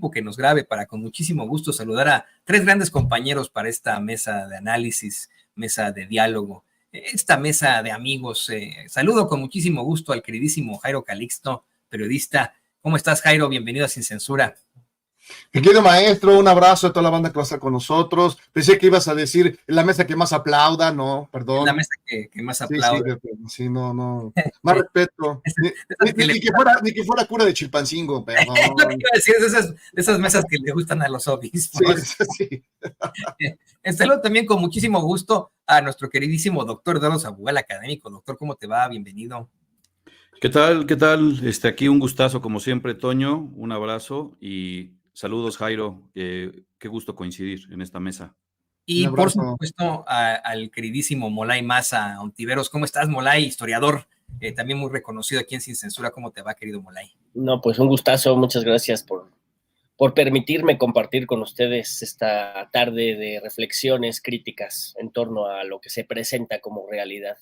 tiempo que nos grabe para con muchísimo gusto saludar a tres grandes compañeros para esta mesa de análisis, mesa de diálogo, esta mesa de amigos. Saludo con muchísimo gusto al queridísimo Jairo Calixto, periodista. ¿Cómo estás, Jairo? Bienvenido a Sin Censura. Mi querido maestro, un abrazo a toda la banda que va a estar con nosotros. Pensé que ibas a decir la mesa que más aplauda, no, perdón. La mesa que más aplauda. Sí, no. Más respeto. Ni que fuera cura de Chilpancingo, perdón. Es lo que iba a decir, de esas mesas que le gustan a los obispos. Sí. Saludo también con muchísimo gusto a nuestro queridísimo doctor Eduardo Sabugal, académico. Doctor, ¿cómo te va? Bienvenido. ¿Qué tal? Aquí un gustazo como siempre, Toño, un abrazo y saludos, Jairo, qué gusto coincidir en esta mesa. Y por supuesto al queridísimo Molay Maza Ontiveros. ¿Cómo estás, Molay? Historiador, también muy reconocido aquí en Sin Censura. ¿Cómo te va, querido Molay? No, pues un gustazo, muchas gracias por permitirme compartir con ustedes esta tarde de reflexiones críticas en torno a lo que se presenta como realidad.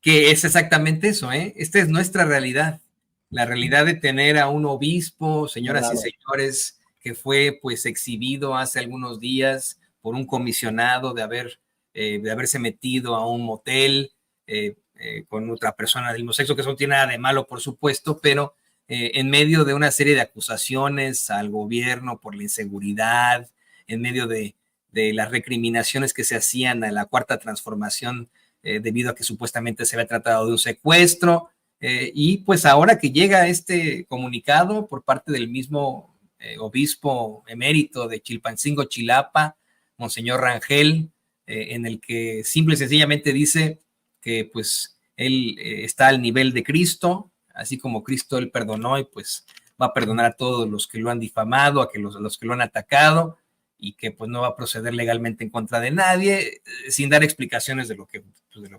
Que es exactamente eso, Esta es nuestra realidad, la realidad de tener a un obispo, señoras y señores, que fue pues exhibido hace algunos días por un comisionado de haberse metido a un motel con otra persona del mismo sexo, que eso no tiene nada de malo, por supuesto, pero en medio de una serie de acusaciones al gobierno por la inseguridad, en medio de las recriminaciones que se hacían a la Cuarta Transformación, debido a que supuestamente se había tratado de un secuestro, y pues ahora que llega este comunicado por parte del mismo obispo emérito de Chilpancingo, Chilapa, Monseñor Rangel, en el que simple y sencillamente dice que pues él está al nivel de Cristo, así como Cristo él perdonó y pues va a perdonar a todos los que lo han difamado, a los que lo han atacado, y que pues no va a proceder legalmente en contra de nadie, sin dar explicaciones de lo que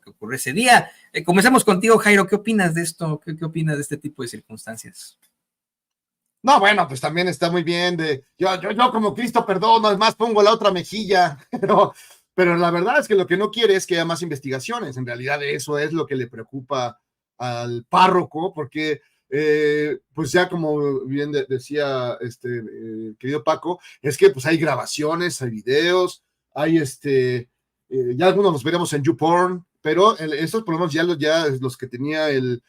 ocurrió ese día. Comencemos contigo, Jairo. ¿Qué opinas de esto? ¿Qué opinas de este tipo de circunstancias? No, bueno, pues también está muy bien yo como Cristo perdono, es más, pongo la otra mejilla, pero la verdad es que lo que no quiere es que haya más investigaciones. En realidad eso es lo que le preocupa al párroco, porque pues ya como bien decía querido Paco, es que pues hay grabaciones, hay videos, hay ya algunos los veremos en YouPorn, pero estos por lo menos ya los que tenía el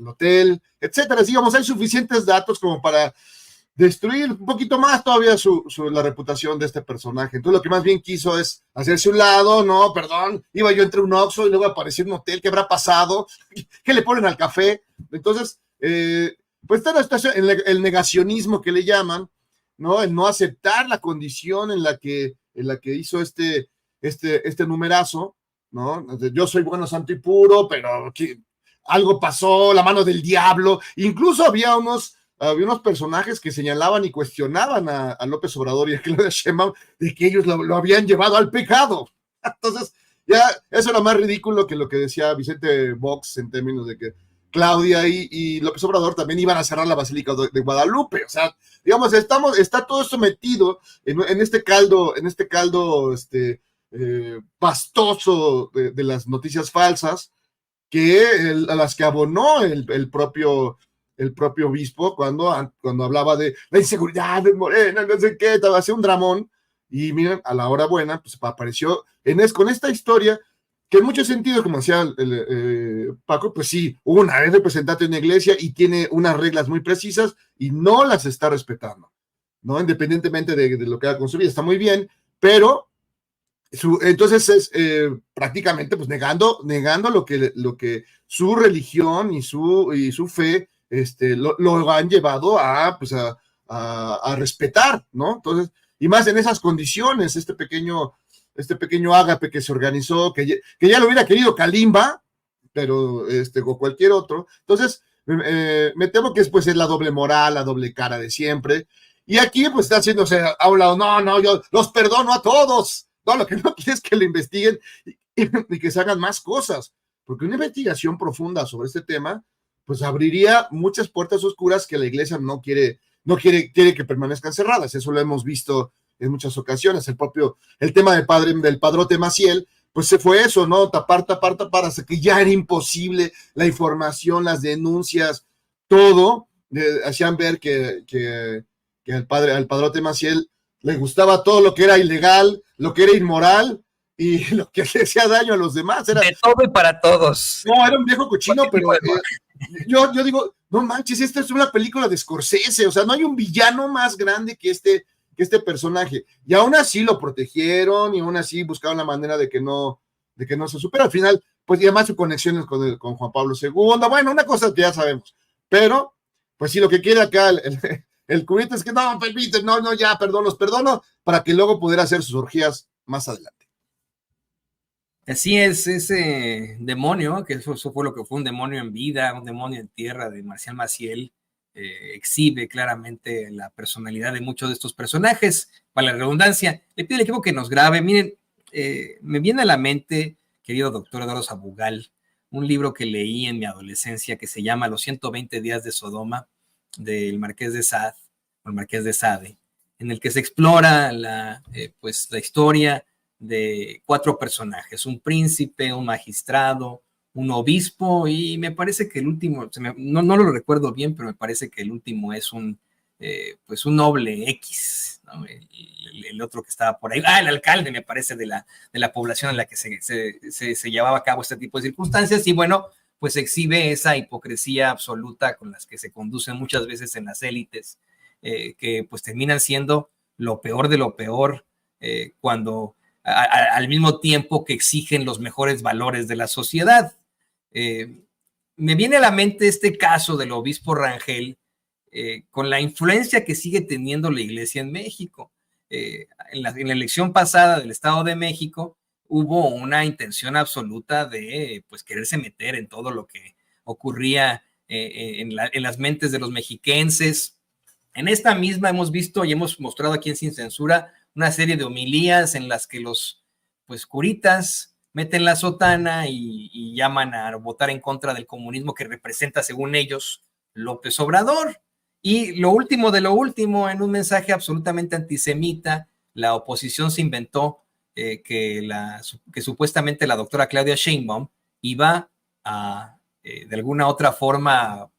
hotel, etcétera. Digamos, hay suficientes datos como para destruir un poquito más todavía la reputación de este personaje. Entonces lo que más bien quiso es hacerse un lado. No, perdón, iba yo entre un Oxxo y luego apareció un hotel. ¿Qué habrá pasado? ¿Qué le ponen al café? Entonces, pues está la situación, el negacionismo que le llaman, ¿no? El no aceptar la condición en la que hizo este numerazo, ¿no? Yo soy bueno, santo y puro, pero algo pasó, la mano del diablo. Incluso había unos personajes que señalaban y cuestionaban a López Obrador y a Claudia Sheinbaum de que ellos lo habían llevado al pecado. Entonces, ya eso era más ridículo que lo que decía Vicente Vox en términos de que Claudia y López Obrador también iban a cerrar la Basílica de Guadalupe. O sea, digamos, está todo esto metido en este caldo pastoso de las noticias falsas, a las que abonó el propio obispo cuando hablaba de la inseguridad de Morena, no sé qué, hacía un dramón, y miren, a la hora buena, pues apareció con esta historia, que en muchos sentidos, como decía Paco, pues sí, es representante de una iglesia y tiene unas reglas muy precisas y no las está respetando, ¿no? Independientemente de lo que haga con su vida, está muy bien, pero entonces es prácticamente pues negando lo que su religión y su fe lo han llevado a respetar, ¿no? Entonces, y más en esas condiciones, este pequeño ágape que se organizó, que ya lo hubiera querido Kalimba, pero o cualquier otro. Entonces, me temo que es la doble moral, la doble cara de siempre. Y aquí pues está haciéndose a un lado, no, yo los perdono a todos. No, lo que no quiere es que lo investiguen y que se hagan más cosas, porque una investigación profunda sobre este tema, pues abriría muchas puertas oscuras que la iglesia no quiere que permanezcan cerradas. Eso lo hemos visto en muchas ocasiones. El tema del padrote Maciel, pues se fue eso, ¿no? Tapar, hasta que ya era imposible la información, las denuncias, todo, hacían ver que que al padrote Maciel le gustaba todo lo que era ilegal, lo que era inmoral y lo que le hacía daño a los demás. Era, de todo y para todos. no, era un viejo cochino, pero yo digo, no manches, esta es una película de Scorsese, o sea, no hay un villano más grande que este personaje. Y aún así lo protegieron y aún así buscaron la manera de que no se supera. Al final, pues y además su conexión con Juan Pablo II, bueno, una cosa que ya sabemos. Pero, pues si lo que quiere acá el cubito es que no, permite, no, ya, los perdono, para que luego pudiera hacer sus orgías más adelante. Así es, ese demonio, que eso fue lo que fue un demonio en vida, un demonio en tierra de Marcial Maciel, exhibe claramente la personalidad de muchos de estos personajes. Para la redundancia, le pido al equipo que nos grabe. Miren, me viene a la mente, querido doctor Eduardo Sabugal, un libro que leí en mi adolescencia que se llama Los 120 días de Sodoma, del Marqués de Sade, o el Marqués de Sade, en el que se explora la historia de 4 personajes, un príncipe, un magistrado, un obispo, y me parece que el último, no lo recuerdo bien, pero me parece que el último es un noble X, ¿no? El otro que estaba por ahí, el alcalde, me parece, de la población en la que se llevaba a cabo este tipo de circunstancias, y bueno, pues exhibe esa hipocresía absoluta con las que se conducen muchas veces en las élites, que pues terminan siendo lo peor de lo peor, cuando al mismo tiempo que exigen los mejores valores de la sociedad. Me viene a la mente este caso del obispo Rangel, con la influencia que sigue teniendo la iglesia en México. En la elección pasada del Estado de México hubo una intención absoluta de pues quererse meter en todo lo que ocurría en las mentes de los mexiquenses. En esta misma hemos visto y hemos mostrado aquí en Sin Censura una serie de homilías en las que los curitas meten la sotana y llaman a votar en contra del comunismo que representa, según ellos, López Obrador. Y lo último de lo último, en un mensaje absolutamente antisemita, la oposición se inventó que supuestamente la doctora Claudia Sheinbaum iba a, de alguna otra forma,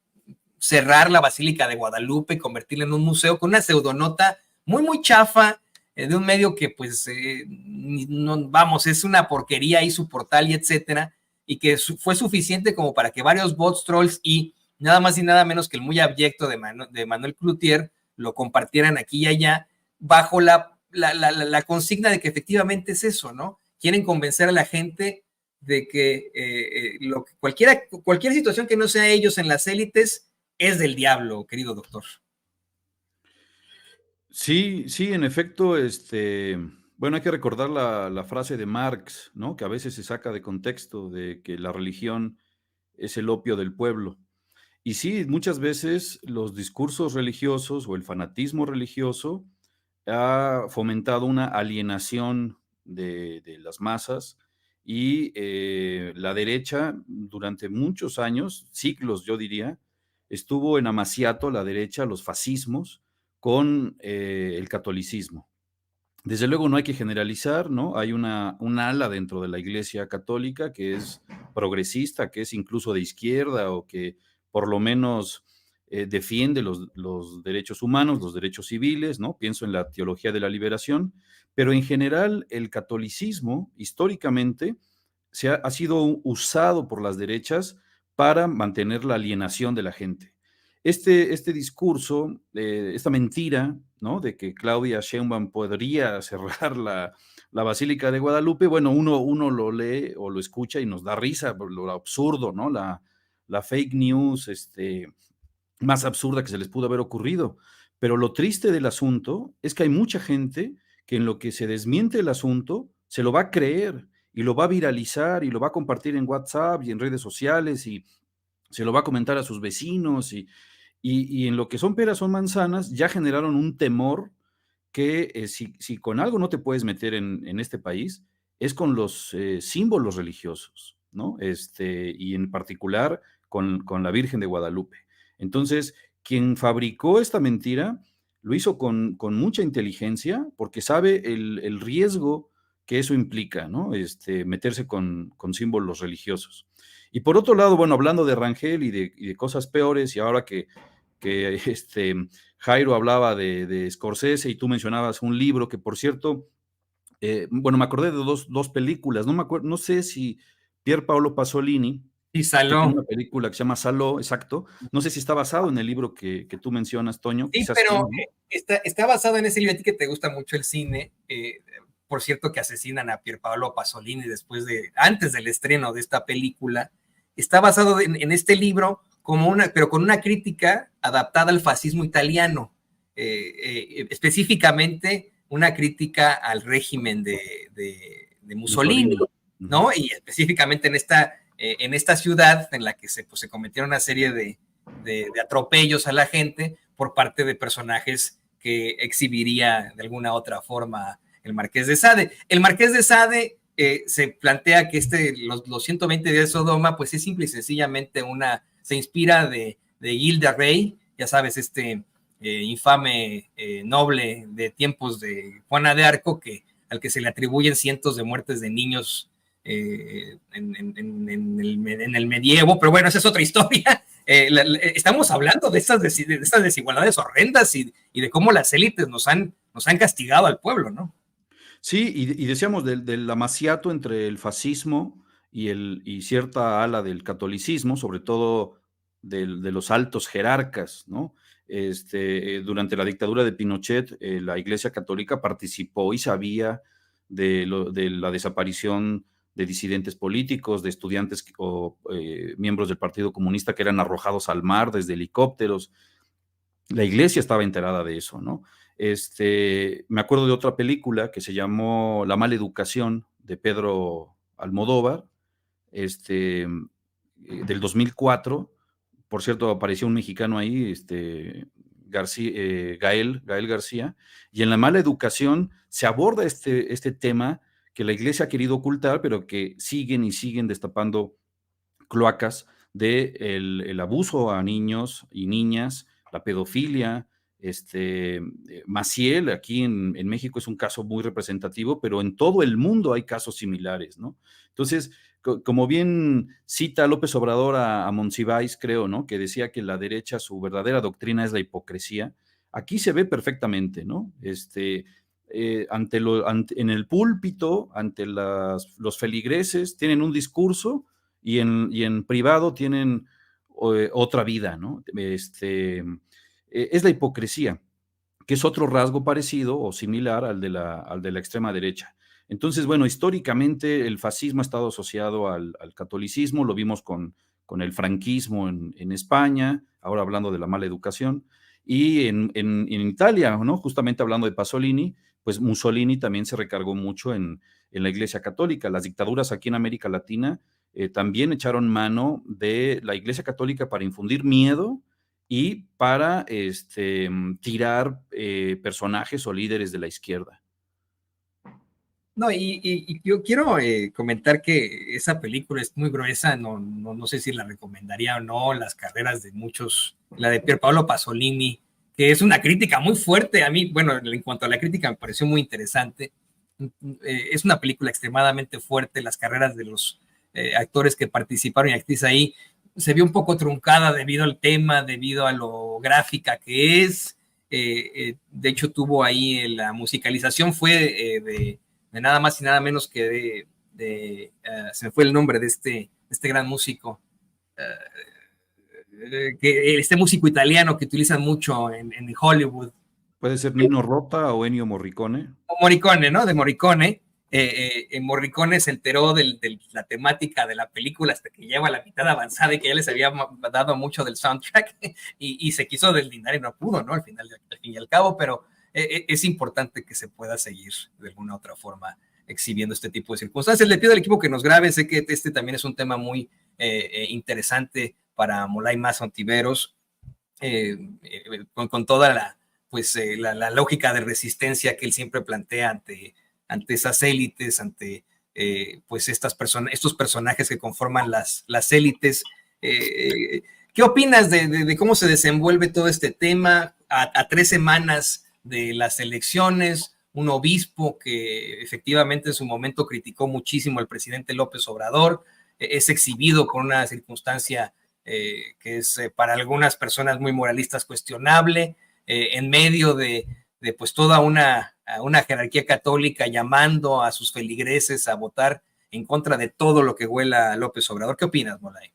cerrar la Basílica de Guadalupe y convertirla en un museo con una pseudonota muy, muy chafa, de un medio que pues, es una porquería y su portal y etcétera, y que fue suficiente como para que varios bots, trolls y nada más y nada menos que el muy abyecto de Manuel Cloutier lo compartieran aquí y allá, bajo la consigna de que efectivamente es eso, ¿no? Quieren convencer a la gente de que cualquier situación que no sea ellos en las élites es del diablo, querido doctor. Sí, en efecto, bueno, hay que recordar la frase de Marx, ¿no? Que a veces se saca de contexto, de que la religión es el opio del pueblo. Y sí, muchas veces los discursos religiosos o el fanatismo religioso ha fomentado una alienación de las masas, y la derecha durante muchos años, siglos yo diría, estuvo en amaciato, la derecha, los fascismos, con el catolicismo. Desde luego no hay que generalizar, ¿no? Hay una ala dentro de la Iglesia Católica que es progresista, que es incluso de izquierda, o que por lo menos defiende los derechos humanos, los derechos civiles, ¿no? Pienso en la teología de la liberación, pero en general el catolicismo históricamente ha sido usado por las derechas para mantener la alienación de la gente. Este discurso, esta mentira, ¿no? De que Claudia Sheinbaum podría cerrar la Basílica de Guadalupe, bueno, uno lo lee o lo escucha y nos da risa por lo absurdo, ¿no? La fake news más absurda que se les pudo haber ocurrido. Pero lo triste del asunto es que hay mucha gente que en lo que se desmiente el asunto se lo va a creer y lo va a viralizar y lo va a compartir en WhatsApp y en redes sociales y se lo va a comentar a sus vecinos, y en lo que son peras son manzanas, ya generaron un temor que si con algo no te puedes meter en este país, es con los símbolos religiosos, ¿no? Y en particular con la Virgen de Guadalupe. Entonces, quien fabricó esta mentira lo hizo con mucha inteligencia, porque sabe el riesgo que eso implica, ¿no? Meterse con símbolos religiosos. Y por otro lado, bueno, hablando de Rangel y de cosas peores, y ahora que que Jairo hablaba de Scorsese y tú mencionabas un libro que, por cierto, bueno, me acordé de dos películas, no sé si Pier Paolo Pasolini, Y que tiene Saló. una película que se llama Saló, exacto, no sé si está basado en el libro que tú mencionas, Toño, Sí, quizás sí, pero ¿no? está basado en ese libro. A ti que te gusta mucho el cine, por cierto que asesinan a Pierpaolo Pasolini antes del estreno de esta película. Está basado en este libro pero con una crítica adaptada al fascismo italiano, específicamente una crítica al régimen de Mussolini, ¿no? Y específicamente en esta ciudad en la que se cometieron una serie de atropellos a la gente por parte de personajes que exhibiría de alguna otra forma el Marqués de Sade. El Marqués de Sade se plantea que los 120 días de Sodoma, pues es simple y sencillamente se inspira de Gilda Rey, ya sabes, infame noble de tiempos de Juana de Arco, al que se le atribuyen cientos de muertes de niños en el medievo, pero bueno, esa es otra historia. Estamos hablando de estas desigualdades horrendas y de cómo las élites nos han castigado al pueblo, ¿no? Sí, y decíamos del amaciato entre el fascismo y cierta ala del catolicismo, sobre todo de los altos jerarcas, ¿no? Durante la dictadura de Pinochet, la Iglesia Católica participó y sabía de la desaparición de disidentes políticos, de estudiantes o miembros del Partido Comunista que eran arrojados al mar desde helicópteros. La Iglesia estaba enterada de eso, ¿no? Me acuerdo de otra película que se llamó La mala educación, de Pedro Almodóvar, del 2004. Por cierto, apareció un mexicano ahí, Gael García, y en La mala educación se aborda este tema que la Iglesia ha querido ocultar, pero que siguen y siguen destapando cloacas el abuso a niños y niñas, la pedofilia. Maciel aquí en México es un caso muy representativo, pero en todo el mundo hay casos similares, ¿no? Entonces, como bien cita López Obrador a Monsiváis, creo, ¿no? Que decía que la derecha, su verdadera doctrina es la hipocresía. Aquí se ve perfectamente, ¿no? En el púlpito, ante los feligreses, tienen un discurso y en privado tienen otra vida, ¿no? Es la hipocresía, que es otro rasgo parecido o similar al de la extrema derecha. Entonces, bueno, históricamente el fascismo ha estado asociado al catolicismo, lo vimos con el franquismo en España, ahora hablando de la mala educación, y en Italia, ¿no? Justamente hablando de Pasolini, pues Mussolini también se recargó mucho en la Iglesia Católica. Las dictaduras aquí en América Latina también echaron mano de la Iglesia Católica para infundir miedo y para tirar personajes o líderes de la izquierda. No, y yo quiero comentar que esa película es muy gruesa, no sé si la recomendaría o no, las carreras de muchos, la de Pierpaolo Pasolini, que es una crítica muy fuerte a mí, bueno, en cuanto a la crítica me pareció muy interesante. Es una película extremadamente fuerte, las carreras de los actores que participaron y actrices ahí se vio un poco truncada debido al tema, debido a lo gráfica que es. De hecho, tuvo ahí la musicalización fue de nada más y nada menos que se me fue el nombre de este gran músico, este músico italiano que utilizan mucho en Hollywood. Puede ser Nino Rota o Ennio Morricone. O Morricone, ¿no? De Morricone. Morricone se enteró de la temática de la película hasta que lleva la mitad avanzada y que ya les había dado mucho del soundtrack y se quiso deslindar y no pudo, ¿no? Al fin y al cabo, pero es importante que se pueda seguir de alguna otra forma exhibiendo este tipo de circunstancias. Le pido al equipo que nos grabe, sé que este también es un tema muy interesante para Molay Más Ontiveros, con toda la lógica de resistencia que él siempre plantea ante esas élites, ante pues estos personajes que conforman las élites. ¿Qué opinas de cómo se desenvuelve todo este tema a 3 semanas de las elecciones? Un obispo que efectivamente en su momento criticó muchísimo al presidente López Obrador, es exhibido con una circunstancia que es para algunas personas muy moralistas cuestionable, en medio de pues toda una jerarquía católica llamando a sus feligreses a votar en contra de todo lo que huela a López Obrador. ¿Qué opinas, Molay?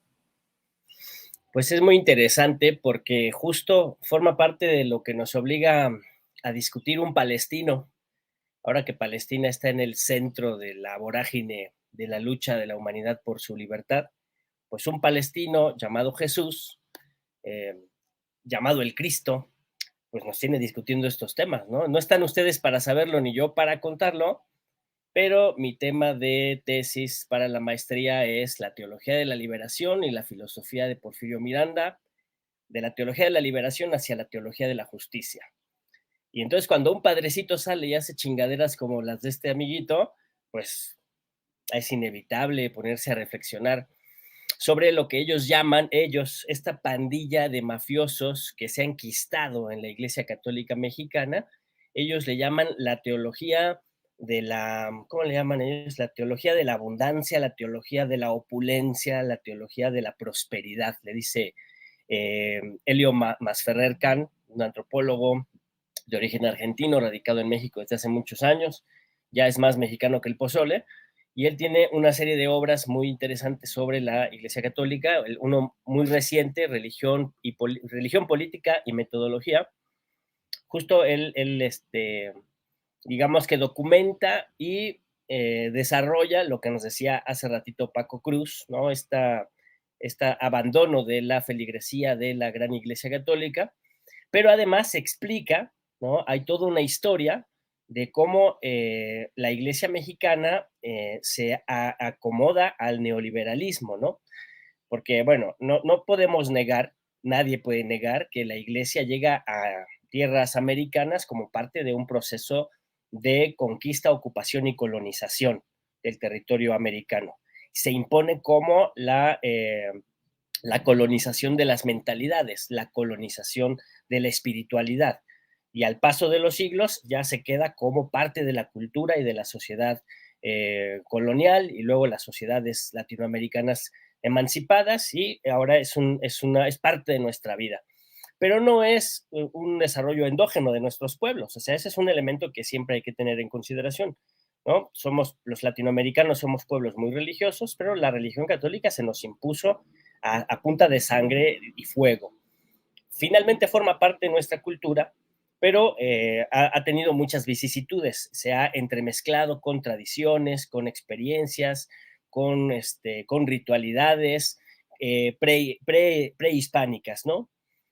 Pues es muy interesante porque justo forma parte de lo que nos obliga a discutir un palestino, ahora que Palestina está en el centro de la vorágine de la lucha de la humanidad por su libertad. Pues un palestino llamado Jesús, llamado el Cristo, pues nos tiene discutiendo estos temas, ¿no? No están ustedes para saberlo ni yo para contarlo, pero mi tema de tesis para la maestría es la teología de la liberación y la filosofía de Porfirio Miranda, de la teología de la liberación hacia la teología de la justicia. Y entonces cuando un padrecito sale y hace chingaderas como las de este amiguito, pues es inevitable ponerse a reflexionar sobre lo que ellos llaman, esta pandilla de mafiosos que se ha enquistado en la Iglesia Católica Mexicana. Ellos le llaman la teología de la, ¿cómo le llaman ellos? La teología de la abundancia, la teología de la opulencia, la teología de la prosperidad, le dice Elio Masferrer Can, un antropólogo de origen argentino, radicado en México desde hace muchos años, ya es más mexicano que el pozole, y él tiene una serie de obras muy interesantes sobre la Iglesia Católica, uno muy reciente, Religión, Política y Metodología. Justo él digamos que documenta y desarrolla lo que nos decía hace ratito Paco Cruz, ¿no? Este abandono de la feligresía de la gran Iglesia Católica, pero además se explica, ¿no? Hay toda una historia de cómo la Iglesia mexicana se acomoda al neoliberalismo, ¿no? Porque, bueno, no podemos negar, nadie puede negar que la Iglesia llega a tierras americanas como parte de un proceso de conquista, ocupación y colonización del territorio americano. Se impone como la colonización de las mentalidades, la colonización de la espiritualidad. Y al paso de los siglos ya se queda como parte de la cultura y de la sociedad colonial, y luego las sociedades latinoamericanas emancipadas, y ahora es parte de nuestra vida. Pero no es un desarrollo endógeno de nuestros pueblos, o sea, ese es un elemento que siempre hay que tener en consideración, ¿no? Los latinoamericanos somos pueblos muy religiosos, pero la religión católica se nos impuso a punta de sangre y fuego. Finalmente forma parte de nuestra cultura, pero ha tenido muchas vicisitudes, se ha entremezclado con tradiciones, con experiencias, con ritualidades prehispánicas, ¿no?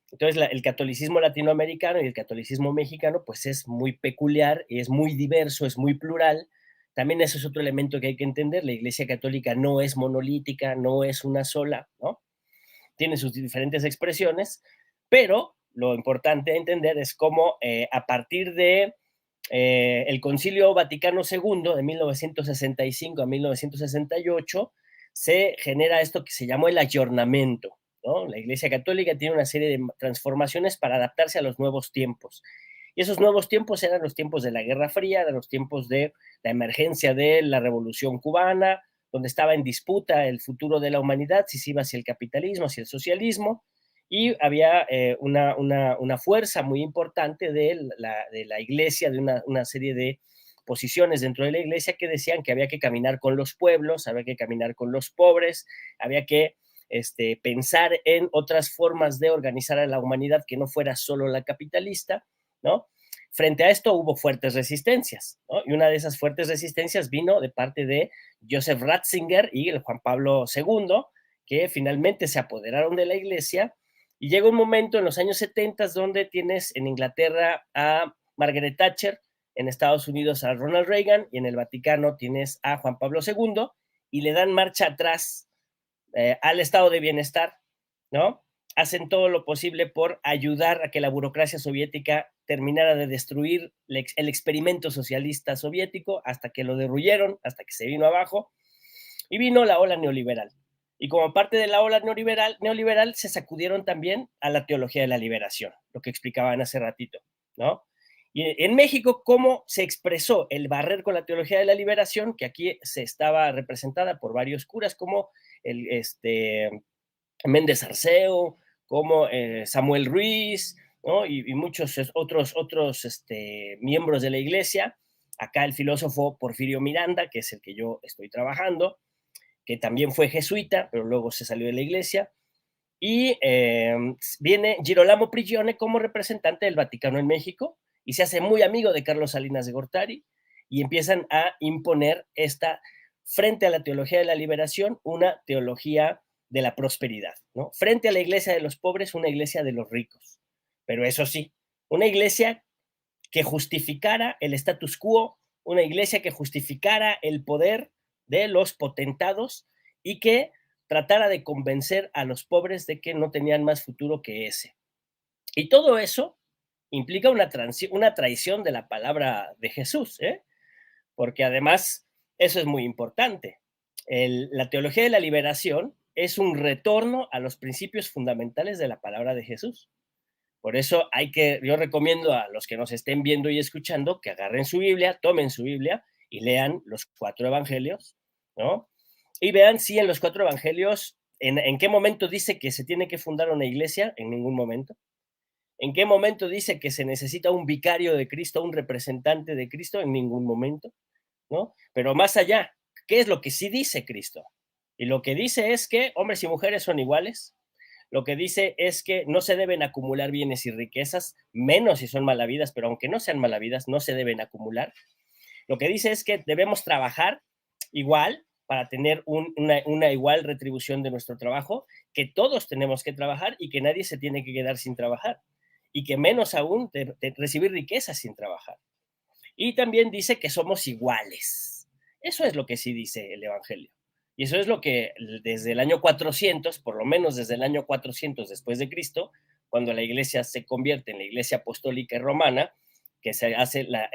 Entonces, el catolicismo latinoamericano y el catolicismo mexicano, pues es muy peculiar, es muy diverso, es muy plural. También eso es otro elemento que hay que entender. La Iglesia Católica no es monolítica, no es una sola, ¿no? Tiene sus diferentes expresiones, pero lo importante a entender es cómo a partir de el Concilio Vaticano II de 1965 a 1968 se genera esto que se llamó el ayornamiento, ¿no? La Iglesia Católica tiene una serie de transformaciones para adaptarse a los nuevos tiempos. Y esos nuevos tiempos eran los tiempos de la Guerra Fría, de los tiempos de la emergencia de la Revolución Cubana, donde estaba en disputa el futuro de la humanidad, si se iba hacia el capitalismo, hacia el socialismo, y había una fuerza muy importante de la Iglesia, de una serie de posiciones dentro de la Iglesia que decían que había que caminar con los pueblos, había que caminar con los pobres, había que pensar en otras formas de organizar a la humanidad que no fuera solo la capitalista, ¿no? Frente a esto hubo fuertes resistencias, ¿no? Y una de esas fuertes resistencias vino de parte de Joseph Ratzinger y el Juan Pablo II, que finalmente se apoderaron de la Iglesia, y llega un momento en los años 70 donde tienes en Inglaterra a Margaret Thatcher, en Estados Unidos a Ronald Reagan, y en el Vaticano tienes a Juan Pablo II, y le dan marcha atrás al estado de bienestar, ¿no? Hacen todo lo posible por ayudar a que la burocracia soviética terminara de destruir el experimento socialista soviético, hasta que lo derruyeron, hasta que se vino abajo, y vino la ola neoliberal. Y como parte de la ola neoliberal se sacudieron también a la teología de la liberación, lo que explicaban hace ratito, ¿no? Y en México, ¿cómo se expresó el barrer con la teología de la liberación? Que aquí se estaba representada por varios curas, como Méndez Arceo, como Samuel Ruiz, ¿no? Y muchos otros miembros de la iglesia. Acá el filósofo Porfirio Miranda, que es el que yo estoy trabajando, que también fue jesuita, pero luego se salió de la iglesia. Y viene Girolamo Prigione como representante del Vaticano en México y se hace muy amigo de Carlos Salinas de Gortari y empiezan a imponer esta, frente a la teología de la liberación, una teología de la prosperidad, ¿no? Frente a la iglesia de los pobres, una iglesia de los ricos. Pero eso sí, una iglesia que justificara el status quo, una iglesia que justificara el poder de los potentados y que tratara de convencer a los pobres de que no tenían más futuro que ese. Y todo eso implica una traición de la palabra de Jesús, ¿eh? Porque además eso es muy importante. La teología de la liberación es un retorno a los principios fundamentales de la palabra de Jesús. Por eso yo recomiendo a los que nos estén viendo y escuchando que agarren su Biblia, tomen su Biblia y lean los 4 evangelios, ¿no? Y vean si en los 4 evangelios, en qué momento dice que se tiene que fundar una iglesia, en ningún momento. ¿En qué momento dice que se necesita un vicario de Cristo, un representante de Cristo? En ningún momento, ¿no? Pero más allá, ¿qué es lo que sí dice Cristo? Y lo que dice es que hombres y mujeres son iguales. Lo que dice es que no se deben acumular bienes y riquezas, menos si son malavidas, pero aunque no sean malavidas, no se deben acumular. Lo que dice es que debemos trabajar igual para tener una igual retribución de nuestro trabajo, que todos tenemos que trabajar y que nadie se tiene que quedar sin trabajar, y que menos aún de recibir riquezas sin trabajar. Y también dice que somos iguales. Eso es lo que sí dice el Evangelio. Y eso es lo que desde el año 400, por lo menos desde el año 400 después de Cristo, cuando la iglesia se convierte en la iglesia apostólica romana, que se hace la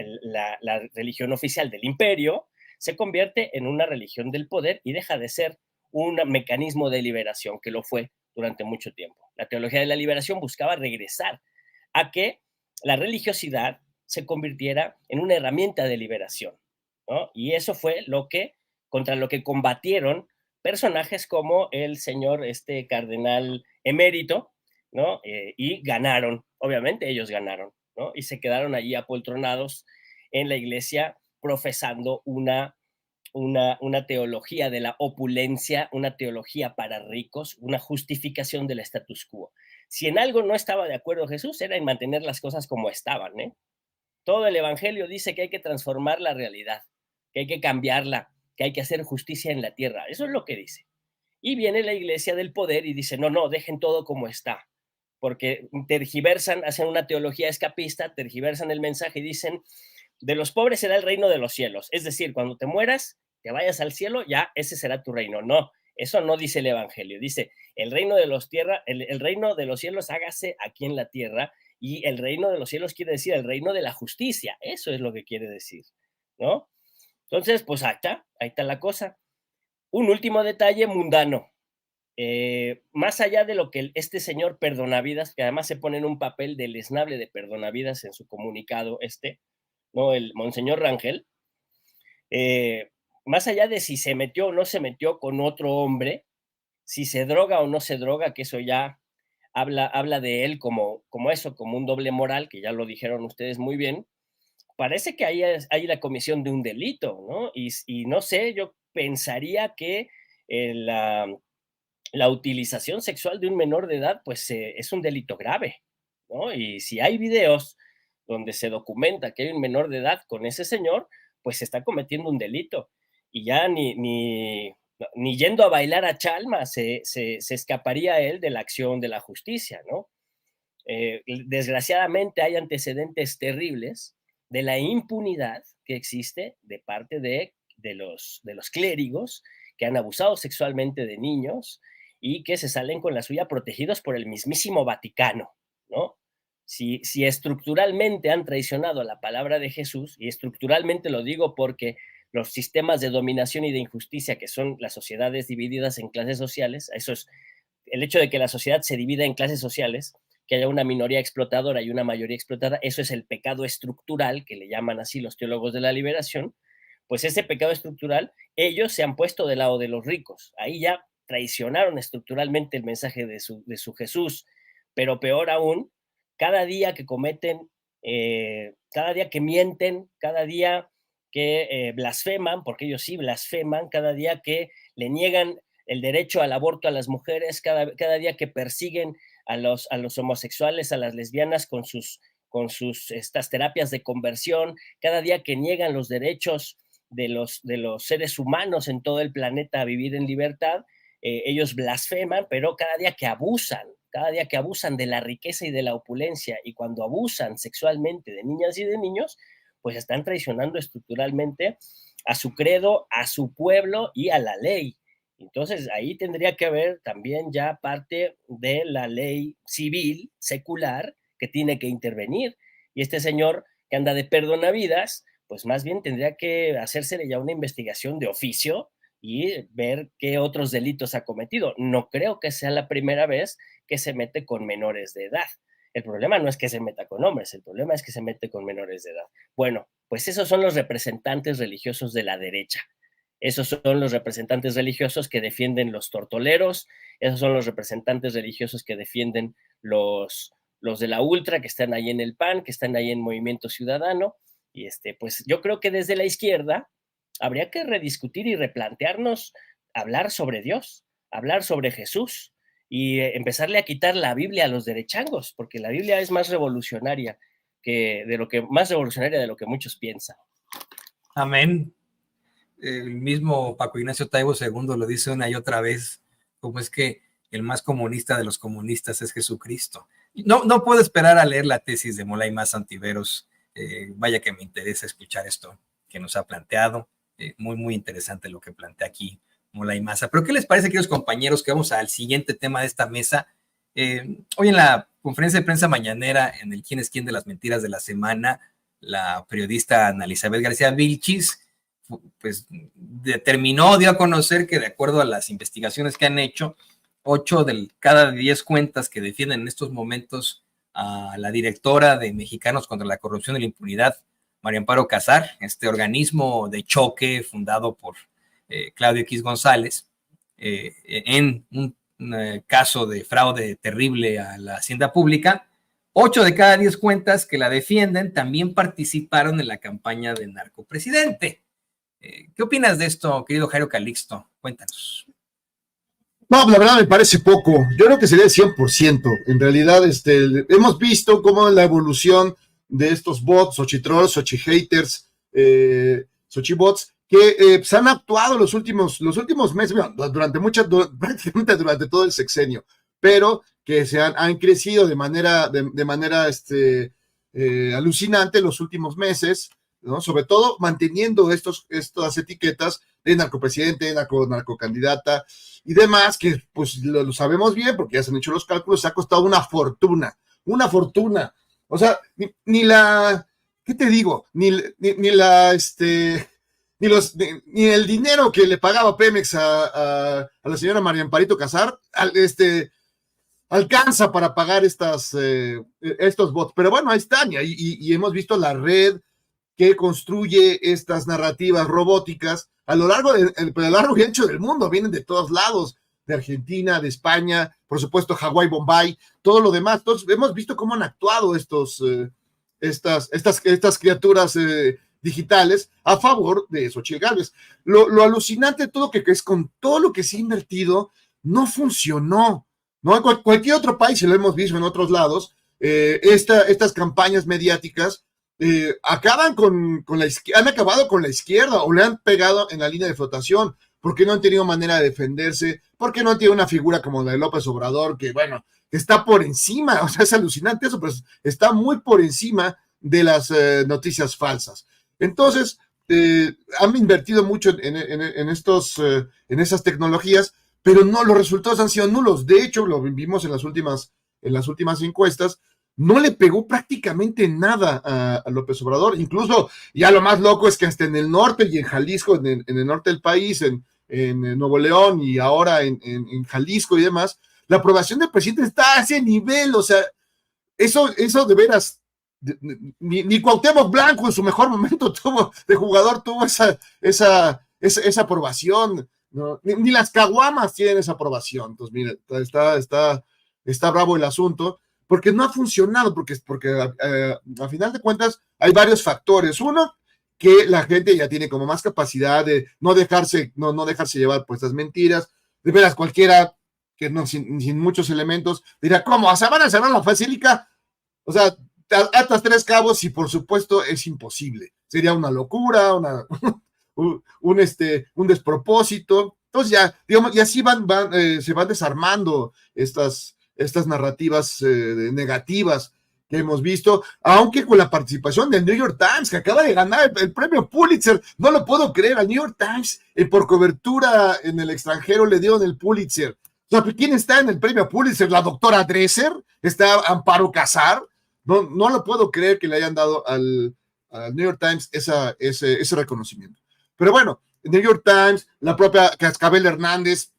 religión oficial del imperio, se convierte en una religión del poder y deja de ser un mecanismo de liberación, que lo fue durante mucho tiempo. La teología de la liberación buscaba regresar a que la religiosidad se convirtiera en una herramienta de liberación, ¿no? Y eso fue contra lo que combatieron personajes como el señor cardenal emérito, ¿no? Y ganaron, obviamente ellos ganaron, ¿no? Y se quedaron allí apoltronados en la iglesia profesando una teología de la opulencia, una teología para ricos, una justificación del status quo. Si en algo no estaba de acuerdo Jesús, era en mantener las cosas como estaban, ¿eh? Todo el evangelio dice que hay que transformar la realidad, que hay que cambiarla, que hay que hacer justicia en la tierra. Eso es lo que dice. Y viene la iglesia del poder y dice, no, no, dejen todo como está, porque tergiversan, hacen una teología escapista, tergiversan el mensaje y dicen, de los pobres será el reino de los cielos. Es decir, cuando te mueras, te vayas al cielo, ya ese será tu reino. No, eso no dice el evangelio. Dice, el reino de el reino de los cielos hágase aquí en la tierra, y el reino de los cielos quiere decir el reino de la justicia. Eso es lo que quiere decir, ¿no? Entonces, pues ahí está la cosa. Un último detalle mundano. Más allá de lo que este señor Perdonavidas, que además se pone en un papel deleznable de Perdonavidas en su comunicado, ¿no? El Monseñor Rangel, más allá de si se metió o no se metió con otro hombre, si se droga o no se droga, que eso ya habla de él como un doble moral, que ya lo dijeron ustedes muy bien, parece que hay la comisión de un delito, ¿no? Y no sé, yo pensaría que la utilización sexual de un menor de edad, pues es un delito grave, ¿no? Y si hay videos donde se documenta que hay un menor de edad con ese señor, pues se está cometiendo un delito. Y ya ni yendo a bailar a Chalma se escaparía él de la acción de la justicia, ¿no? Desgraciadamente hay antecedentes terribles de la impunidad que existe de parte de los clérigos que han abusado sexualmente de niños y que se salen con la suya protegidos por el mismísimo Vaticano, ¿no? Si estructuralmente han traicionado la palabra de Jesús, y estructuralmente lo digo porque los sistemas de dominación y de injusticia, que son las sociedades divididas en clases sociales, eso es el hecho de que la sociedad se divida en clases sociales, que haya una minoría explotadora y una mayoría explotada, eso es el pecado estructural, que le llaman así los teólogos de la liberación. Pues ese pecado estructural, ellos se han puesto del lado de los ricos. Ahí ya traicionaron estructuralmente el mensaje de su Jesús, pero peor aún, cada día que cometen, cada día que mienten, cada día que blasfeman, porque ellos sí blasfeman, cada día que le niegan el derecho al aborto a las mujeres, cada día que persiguen a los homosexuales, a las lesbianas con sus estas terapias de conversión, cada día que niegan los derechos de los seres humanos en todo el planeta a vivir en libertad, ellos blasfeman, pero cada día que abusan de la riqueza y de la opulencia, y cuando abusan sexualmente de niñas y de niños, pues están traicionando estructuralmente a su credo, a su pueblo y a la ley. Entonces ahí tendría que haber también ya parte de la ley civil, secular, que tiene que intervenir. Y este señor que anda de perdonavidas, pues más bien tendría que hacérsele ya una investigación de oficio y ver qué otros delitos ha cometido. No creo que sea la primera vez que se mete con menores de edad. El problema no es que se meta con hombres, el problema es que se mete con menores de edad. Bueno, pues esos son los representantes religiosos de la derecha. Esos son los representantes religiosos que defienden los tortoleros, esos son los representantes religiosos que defienden los de la ultra, que están ahí en el PAN, que están ahí en Movimiento Ciudadano. Y pues yo creo que desde la izquierda habría que rediscutir y replantearnos hablar sobre Dios, hablar sobre Jesús y empezarle a quitar la Biblia a los derechangos, porque la Biblia es más revolucionaria de lo que muchos piensan. Amén. El mismo Paco Ignacio Taibo II lo dice una y otra vez, como es que el más comunista de los comunistas es Jesucristo. No puedo esperar a leer la tesis de Molay Maza Ontiveros. Vaya que me interesa escuchar esto que nos ha planteado. Muy, muy interesante lo que plantea aquí Molay Maza. Pero ¿qué les parece, queridos compañeros, que vamos al siguiente tema de esta mesa? Hoy en la conferencia de prensa mañanera, en el quién es quién de las mentiras de la semana, la periodista Ana Elizabeth García Vilchis pues dio a conocer que de acuerdo a las investigaciones que han hecho, 8 de cada 10 cuentas que defienden en estos momentos a la directora de Mexicanos contra la Corrupción y la Impunidad, María Amparo Casar, este organismo de choque fundado por Claudio X González, en un caso de fraude terrible a la hacienda pública, 8 de cada 10 cuentas que la defienden también participaron en la campaña del narcopresidente. ¿Qué opinas de esto, querido Jairo Calixto? Cuéntanos. No, la verdad me parece poco. Yo creo que sería el 100%. En realidad, hemos visto cómo la evolución de estos bots, Xochitrolls, Xochihaters, Xochibots, que pues han actuado los últimos meses, prácticamente durante todo el sexenio, pero que han crecido de manera alucinante los últimos meses, ¿no? Sobre todo manteniendo estas etiquetas de narcopresidente, narcocandidata y demás, que pues lo sabemos bien porque ya se han hecho los cálculos, ha costado una fortuna. O sea, ni el dinero que le pagaba Pemex a la señora María Amparito Casar, alcanza para pagar estos bots. Pero bueno, ahí están, y hemos visto la red que construye estas narrativas robóticas a lo largo y ancho del mundo. Vienen de todos lados, de Argentina, de España, por supuesto Hawái, Bombay, todo lo demás. Entonces hemos visto cómo han actuado estas criaturas digitales a favor de Xochitl Gálvez. Lo alucinante de todo que es con todo lo que se ha invertido, no funcionó, ¿no? En cualquier otro país, y lo hemos visto en otros lados, estas campañas mediáticas acaban han acabado con la izquierda o le han pegado en la línea de flotación porque no han tenido manera de defenderse, porque no han tenido una figura como la de López Obrador, que bueno, está por encima, o sea, es alucinante eso, pero está muy por encima de las noticias falsas. Entonces, han invertido mucho en esas tecnologías, pero no, los resultados han sido nulos. De hecho, lo vimos en las últimas encuestas, no le pegó prácticamente nada a López Obrador. Incluso ya lo más loco es que hasta en el norte y en Jalisco, en el norte del país, en Nuevo León y ahora en Jalisco y demás, la aprobación del presidente está a ese nivel. O sea, eso de veras, ni Cuauhtémoc Blanco en su mejor momento de jugador tuvo esa aprobación. ¿no? Ni las caguamas tienen esa aprobación. Entonces, mire, está bravo el asunto, porque no ha funcionado, porque a final de cuentas hay varios factores. Uno, que la gente ya tiene como más capacidad de no dejarse llevar por estas mentiras. De veras, cualquiera que no, sin muchos elementos, dirá, ¿cómo? ¿Se van a cerrar la basílica? O sea, atas 3 cabos y por supuesto es imposible. Sería una locura, un despropósito. Entonces ya, digamos, y así se van desarmando estas narrativas negativas que hemos visto, aunque con la participación del New York Times, que acaba de ganar el premio Pulitzer. No lo puedo creer, al New York Times, por cobertura en el extranjero, le dieron el Pulitzer. O sea, ¿quién está en el premio Pulitzer? ¿La doctora Dresser? ¿Está Amparo Casar? No lo puedo creer que le hayan dado al New York Times ese reconocimiento. Pero bueno, el New York Times, la propia Cascabel Hernández,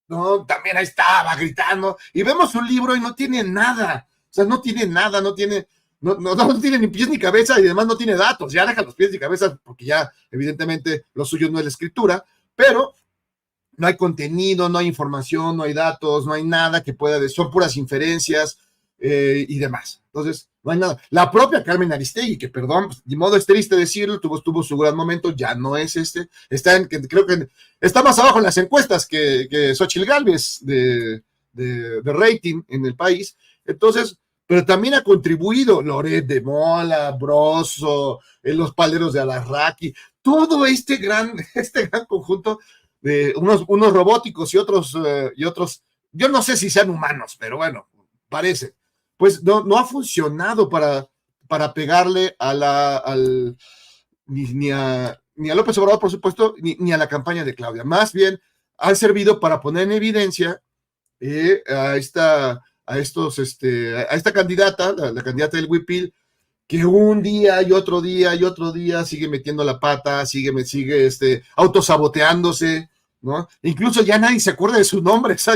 ¿no? También ahí estaba gritando, y vemos un libro y no tiene nada. O sea, no tiene nada, no tiene ni pies ni cabeza, y además no tiene datos. Ya deja los pies y cabezas, porque ya evidentemente lo suyo no es la escritura, pero no hay contenido, no hay información, no hay datos, no hay nada que pueda decir, son puras inferencias y demás. Entonces, no hay nada. La propia Carmen Aristegui, que perdón, pues, de modo es triste decirlo, tuvo su gran momento, ya no es creo que está más abajo en las encuestas que Xóchitl Gálvez de rating en el país. Entonces, pero también ha contribuido Loret de Mola, Broso, los paleros de Alarraqui, todo este gran conjunto de unos robóticos y otros, yo no sé si sean humanos, pero bueno, parece. Pues no ha funcionado para pegarle ni a López Obrador, por supuesto, ni a la campaña de Claudia. Más bien han servido para poner en evidencia a esta candidata, la candidata del Huipil, que un día y otro día sigue metiendo la pata, sigue autosaboteándose, ¿no? Incluso ya nadie se acuerda de su nombre. O sea,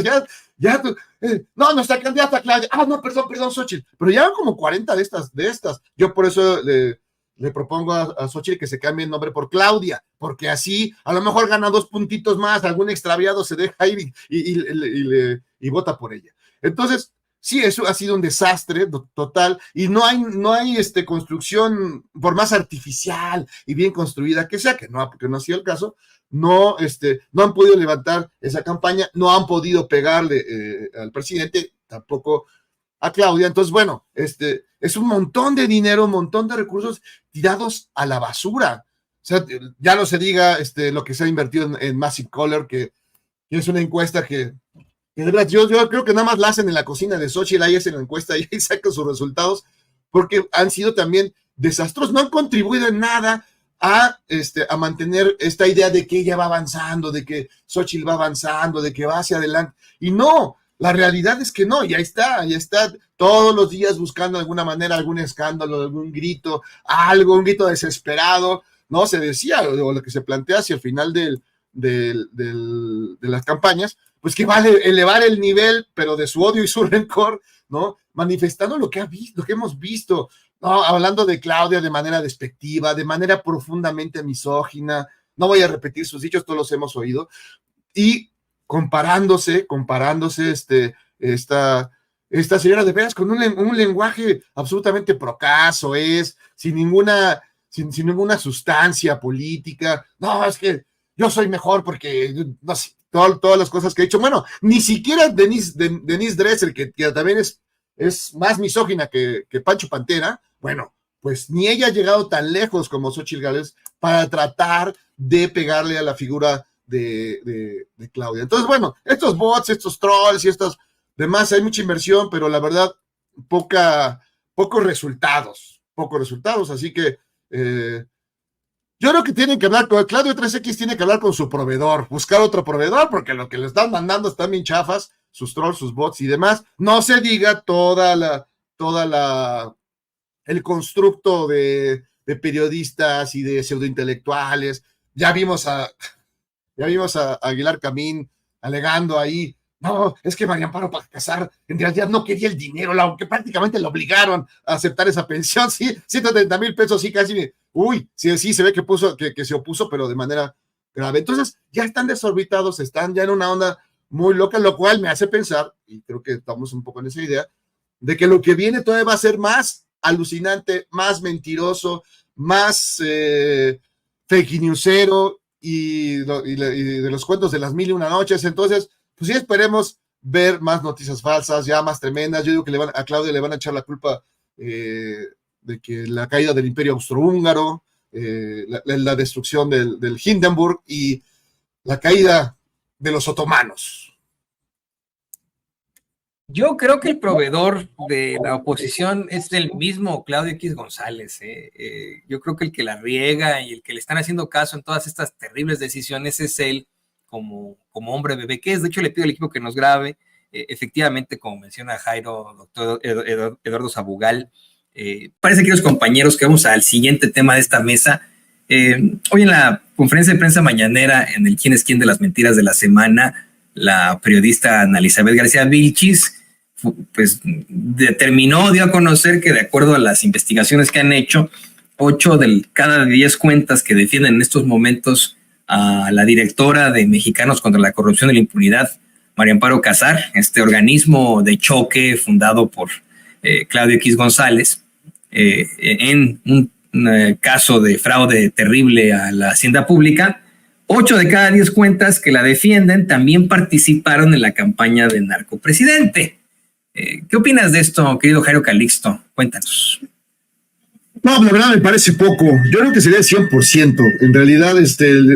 no, nuestra candidata Claudia, no, perdón, Xóchitl, pero ya van como 40 de estas. Yo por eso le propongo a Xóchitl que se cambie el nombre por Claudia, porque así a lo mejor gana 2 puntitos más, algún extraviado se deja ir y vota por ella. Entonces, sí, eso ha sido un desastre total, y no hay construcción, por más artificial y bien construida que sea, que no ha sido el caso. No han podido levantar esa campaña, no han podido pegarle al presidente, tampoco a Claudia. Entonces, bueno, es un montón de dinero, un montón de recursos tirados a la basura. O sea, ya no se diga lo que se ha invertido en Massive Caller, que es una encuesta que de verdad, yo creo que nada más la hacen en la cocina de Xóchitl, ahí hacen la encuesta y ahí sacan sus resultados, porque han sido también desastrosos, no han contribuido en nada a mantener esta idea de que ella va avanzando, de que Xóchitl va avanzando, de que va hacia adelante. Y no, la realidad es que no, ya está todos los días buscando de alguna manera algún escándalo, algún grito, un grito desesperado, ¿no? Se decía, o lo que se plantea hacia el final de las campañas, pues que va a elevar el nivel, pero de su odio y su rencor, ¿no? Manifestando lo que hemos visto, ¿no? Hablando de Claudia de manera despectiva, de manera profundamente misógina. No voy a repetir sus dichos, todos los hemos oído, y comparándose esta señora de veras con un lenguaje absolutamente procaz, sin ninguna sustancia política. No, es que yo soy mejor porque, no sé, todas las cosas que he dicho. Bueno, ni siquiera Denise Dresser, que también es más misógina que Pancho Pantera, bueno, pues ni ella ha llegado tan lejos como Xóchitl Gálvez para tratar de pegarle a la figura de Claudia. Entonces, bueno, estos bots, estos trolls y estos demás, hay mucha inversión, pero la verdad, pocos resultados, así que yo creo que tienen que hablar con Claudio 3X, tiene que hablar con su proveedor, buscar otro proveedor, porque lo que le están mandando están bien chafas, sus trolls, sus bots y demás. No se diga el constructo de periodistas y de pseudointelectuales. Ya vimos a Aguilar Camín alegando ahí, no, es que María Amparo para casar en realidad no quería el dinero, aunque prácticamente lo obligaron a aceptar esa pensión. Sí, 130,000 pesos, sí, casi, sí, se ve que se opuso, pero de manera grave. Entonces, ya están desorbitados, están ya en una onda muy loca, lo cual me hace pensar, y creo que estamos un poco en esa idea, de que lo que viene todavía va a ser más alucinante, más mentiroso, más fake newsero y de los cuentos de las 1001 noches. Entonces, pues sí, esperemos ver más noticias falsas, ya más tremendas. Yo digo que a Claudia le van a echar la culpa de que la caída del Imperio Austrohúngaro, la destrucción del Hindenburg y la caída de los otomanos. Yo creo que el proveedor de la oposición es el mismo Claudio X González. Yo creo que el que la riega y el que le están haciendo caso en todas estas terribles decisiones es él como hombre bebé que es. De hecho, le pido al equipo que nos grabe. Efectivamente, como menciona Jairo, doctor Eduardo Sabugal, parece, queridos compañeros, que vamos al siguiente tema de esta mesa. Hoy en la conferencia de prensa mañanera, en el quién es quién de las mentiras de la semana, la periodista Ana Elizabeth García Vilchis pues dio a conocer que, de acuerdo a las investigaciones que han hecho, 8 de cada 10 cuentas que defienden en estos momentos a la directora de Mexicanos contra la Corrupción y la Impunidad, María Amparo Casar, este organismo de choque fundado por Claudio X González, en un caso de fraude terrible a la hacienda pública, 8 de cada 10 cuentas que la defienden también participaron en la campaña del narcopresidente. ¿Qué opinas de esto, querido Jairo Calixto? Cuéntanos. No, la verdad me parece poco. Yo creo que sería el 100%. En realidad,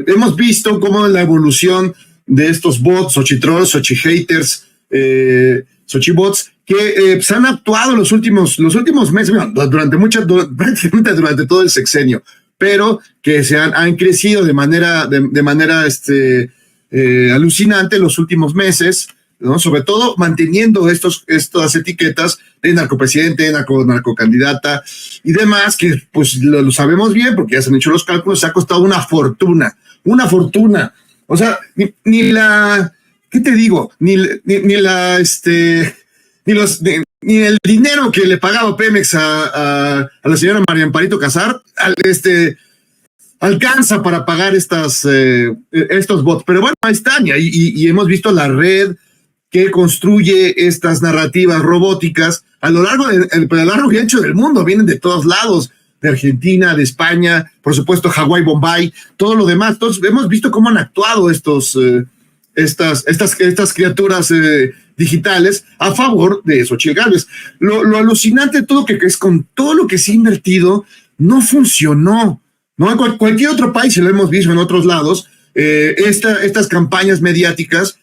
hemos visto cómo la evolución de estos bots, Xochitrolls, Xochihaters, Xochibots, que se han actuado los últimos meses, prácticamente durante todo el sexenio, pero que se han crecido de manera alucinante los últimos meses, ¿no? Sobre todo manteniendo estas etiquetas de narcopresidente, narcocandidata y demás, que pues lo sabemos bien porque ya se han hecho los cálculos, se ha costado una fortuna. O sea, ni el dinero que le pagaba Pemex a la señora María Amparito Casar alcanza para pagar estos bots. Pero bueno, ahí están, y hemos visto la red que construye estas narrativas robóticas a lo largo y ancho del mundo. Vienen de todos lados, de Argentina, de España, por supuesto Hawái, Bombay, todo lo demás. Entonces hemos visto cómo han actuado estas criaturas digitales a favor de Xochitl Gálvez. Lo alucinante de todo que es con todo lo que se ha invertido, no funcionó, ¿no? En cualquier otro país, y lo hemos visto en otros lados, estas campañas mediáticas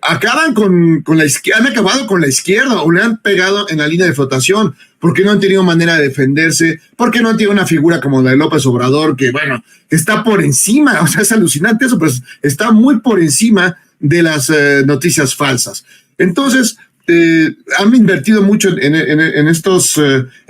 acaban han acabado con la izquierda, o le han pegado en la línea de flotación, porque no han tenido manera de defenderse, porque no han tenido una figura como la de López Obrador, que bueno, está por encima, o sea, es alucinante eso, pero está muy por encima de las noticias falsas. Entonces, han invertido mucho en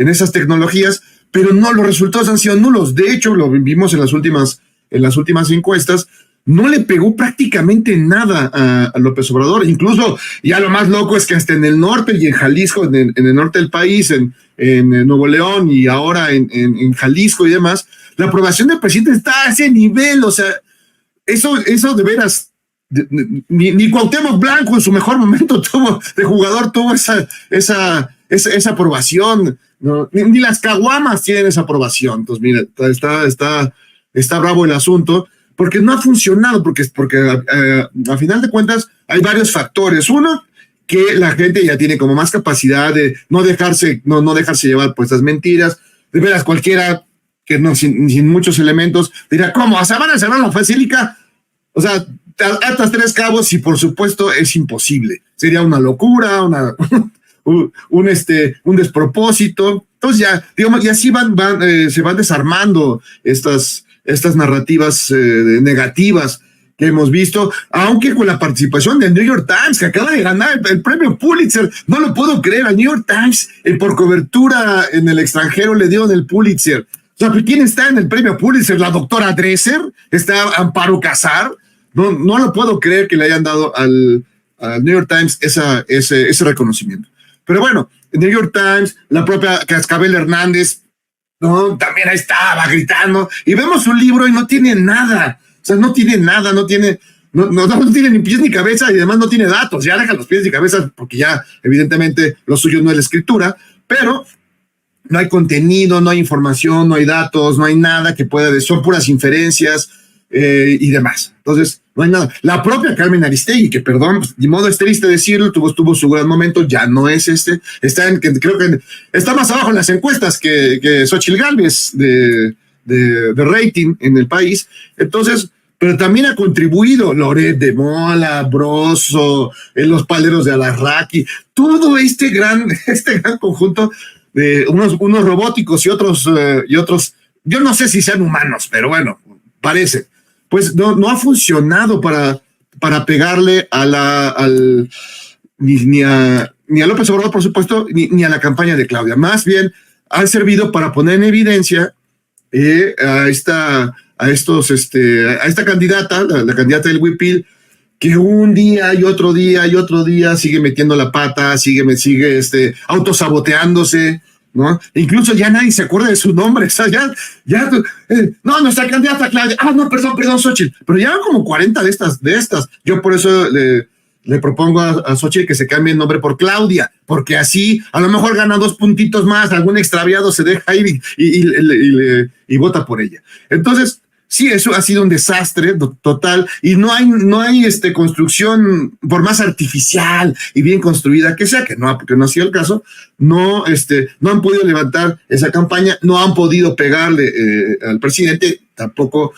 esas tecnologías, pero no, los resultados han sido nulos. De hecho, lo vimos en las últimas encuestas. No le pegó prácticamente nada a López Obrador. Incluso, ya lo más loco es que hasta en el norte y en Jalisco, en el norte del país, en Nuevo León y ahora en Jalisco y demás, la aprobación del presidente está a ese nivel. O sea, eso de veras, ni Cuauhtémoc Blanco en su mejor momento de jugador tuvo esa aprobación, ¿no? Ni las caguamas tienen esa aprobación. Entonces, mira, está bravo el asunto, porque no ha funcionado, porque a final de cuentas hay varios factores. Uno, que la gente ya tiene como más capacidad de no dejarse llevar por estas mentiras. De veras, cualquiera que no, sin muchos elementos, dirá, ¿cómo? ¿O sea, van a cerrar la basílica? O sea, atas 3 cabos y por supuesto es imposible. Sería una locura, un despropósito. Entonces ya, digamos, y así se van desarmando estas narrativas negativas que hemos visto, aunque con la participación del New York Times, que acaba de ganar el premio Pulitzer. No lo puedo creer, al New York Times, por cobertura en el extranjero, le dieron el Pulitzer. O sea, ¿quién está en el premio Pulitzer? La doctora Dresser, está Amparo Casar. No lo puedo creer que le hayan dado al New York Times ese reconocimiento. Pero bueno, el New York Times, la propia Cascabel Hernández, ¿no? También ahí estaba gritando, y vemos un libro y no tiene nada sea, no tiene nada, no tiene ni pies ni cabeza y además no tiene datos. Ya deja los pies y cabeza porque ya evidentemente lo suyo no es la escritura, pero no hay contenido, no hay información, no hay datos, no hay nada que pueda decir, son puras inferencias y demás. Entonces, no hay nada. La propia Carmen Aristegui, que perdón, pues, de modo es triste decirlo, tuvo su gran momento, ya no es creo que está más abajo en las encuestas que Xóchitl Gálvez de rating en el país. Entonces, pero también ha contribuido Loret de Mola, Broso, los paleros de Alarraqui, todo este gran conjunto de unos robóticos y otros, yo no sé si sean humanos, pero bueno, parece. Pues no ha funcionado para pegarle ni a López Obrador, por supuesto, ni a la campaña de Claudia. Más bien, ha servido para poner en evidencia a esta candidata, la candidata del Huipil, que un día y otro día sigue metiendo la pata, sigue autosaboteándose, ¿no? Incluso ya nadie se acuerda de su nombre, o sea, no, nuestra candidata Claudia, no, perdón, Xóchitl, pero ya como 40 de estas, yo por eso le propongo a Xóchitl que se cambie el nombre por Claudia, porque así a lo mejor gana 2 puntitos más, algún extraviado se deja ir y vota por ella. Entonces, sí, eso ha sido un desastre total y no hay construcción, por más artificial y bien construida que sea, que no ha sido el caso, no han podido levantar esa campaña, no han podido pegarle al presidente, tampoco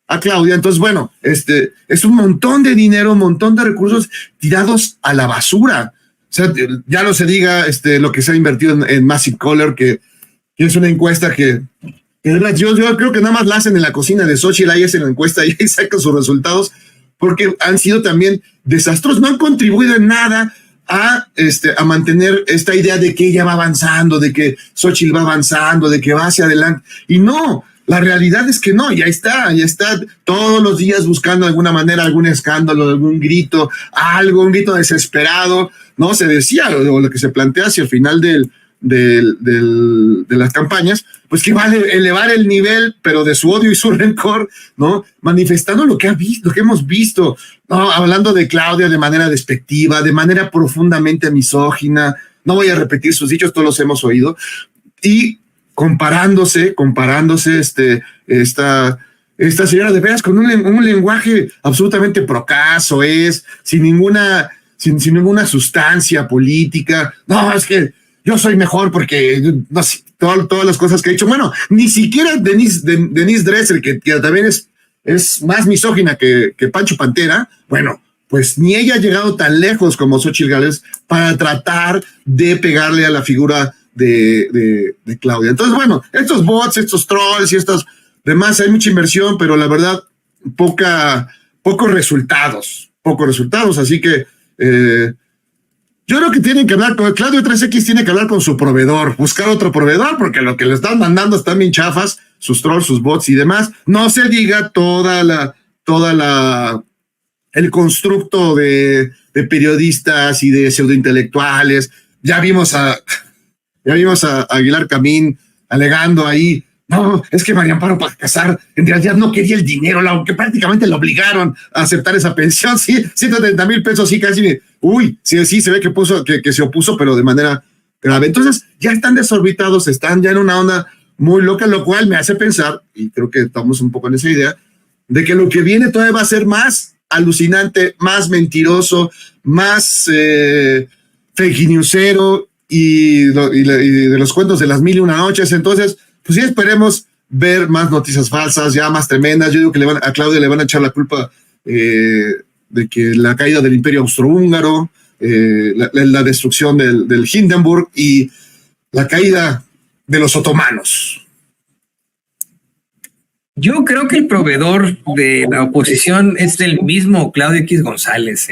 a Claudia. Entonces, bueno, es un montón de dinero, un montón de recursos tirados a la basura. O sea, ya no se diga lo que se ha invertido en Massive Caller, que es una encuesta que yo creo que nada más la hacen en la cocina de Xóchitl, ahí hacen la encuesta y ahí sacan sus resultados, porque han sido también desastrosos, no han contribuido en nada a mantener esta idea de que ella va avanzando, de que Xóchitl va avanzando, de que va hacia adelante, y no, la realidad es que no, ya está todos los días buscando de alguna manera algún escándalo, algún grito, un grito desesperado, ¿no? Se decía, o lo que se plantea hacia el final de las campañas, pues que va a elevar el nivel, pero de su odio y su rencor, ¿no? Manifestando lo que hemos visto, ¿no? Hablando de Claudia de manera despectiva, de manera profundamente misógina, no voy a repetir sus dichos, todos los hemos oído, y comparándose esta señora de veras con un lenguaje absolutamente procaz, sin ninguna sustancia política. No, es que yo soy mejor porque no sé, todas las cosas que he hecho. Bueno, ni siquiera Denise Dresser, que también es más misógina que Pancho Pantera, bueno, pues ni ella ha llegado tan lejos como Xóchitl Gálvez para tratar de pegarle a la figura de Claudia. Entonces, bueno, estos bots, estos trolls y estos demás, hay mucha inversión, pero la verdad, pocos resultados, así que yo creo que tienen que hablar con Claudio 3X, tiene que hablar con su proveedor, buscar otro proveedor, porque lo que le están mandando están bien chafas, sus trolls, sus bots y demás. No se diga toda el constructo de periodistas y de pseudointelectuales. Ya vimos a Aguilar Camín alegando ahí, no, es que María Amparo para casar en realidad no quería el dinero, aunque prácticamente lo obligaron a aceptar esa pensión, sí, 130,000 pesos, sí, casi, sí, se ve que se opuso, pero de manera grave. Entonces, ya están desorbitados, están ya en una onda muy loca, lo cual me hace pensar, y creo que estamos un poco en esa idea, de que lo que viene todavía va a ser más alucinante, más mentiroso, más fake newsero, y de los cuentos de las 1001 noches. Entonces, pues sí, esperemos ver más noticias falsas, ya más tremendas. Yo digo que a Claudia le van a echar la culpa de que la caída del Imperio Austrohúngaro, la destrucción del Hindenburg y la caída de los otomanos. Yo creo que el proveedor de la oposición es el mismo Claudio X González.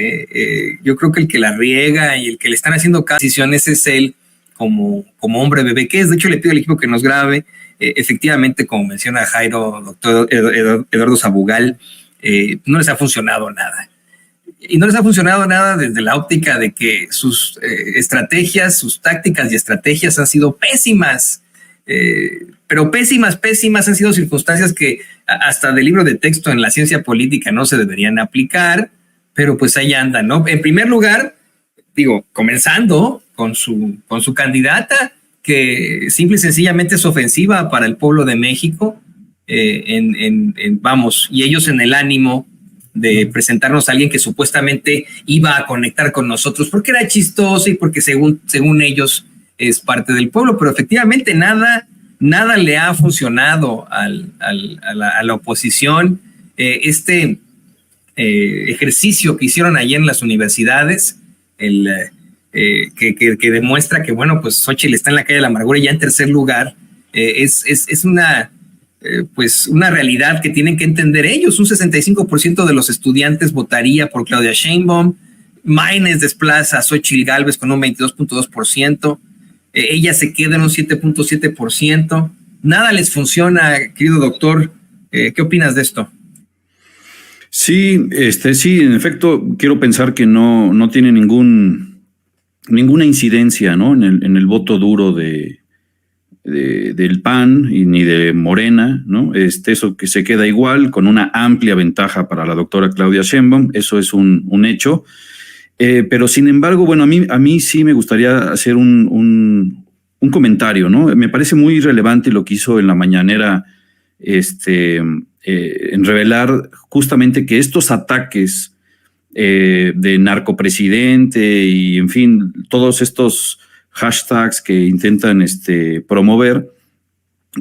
Yo creo que el que la riega y el que le están haciendo cada decisión es él como hombre bebé, que es. De hecho, le pido al equipo que nos grabe. Efectivamente, como menciona Jairo, doctor Eduardo Sabugal, no les ha funcionado nada. Y no les ha funcionado nada desde la óptica de que sus estrategias, sus tácticas y estrategias han sido pésimas. pero pésimas han sido circunstancias que hasta del libro de texto en la ciencia política no se deberían aplicar, pero pues ahí andan, ¿no? En primer lugar, digo, comenzando con su candidata, que simple y sencillamente es ofensiva para el pueblo de México, vamos, y ellos en el ánimo de presentarnos a alguien que supuestamente iba a conectar con nosotros, porque era chistoso y porque según ellos es parte del pueblo, pero efectivamente nada le ha funcionado a la oposición. Ejercicio que hicieron allí en las universidades, que demuestra que, bueno, pues Xóchitl está en la calle de la amargura ya en tercer lugar, es una realidad que tienen que entender ellos. Un 65% de los estudiantes votaría por Claudia Sheinbaum. Maynes desplaza a Xóchitl Gálvez con un 22.2%. Ella se queda en un 7.7%. Nada les funciona, querido doctor. ¿Qué opinas de esto? Sí, sí, en efecto, quiero pensar que no tiene ninguna incidencia, ¿no? en el voto duro del PAN y ni de Morena, ¿no? Eso que se queda igual, con una amplia ventaja para la doctora Claudia Sheinbaum, eso es un hecho. Pero sin embargo, bueno, a mí sí me gustaría hacer un comentario, ¿no? Me parece muy relevante lo que hizo en la mañanera, en revelar justamente que estos ataques de narcopresidente y, en fin, todos estos hashtags que intentan promover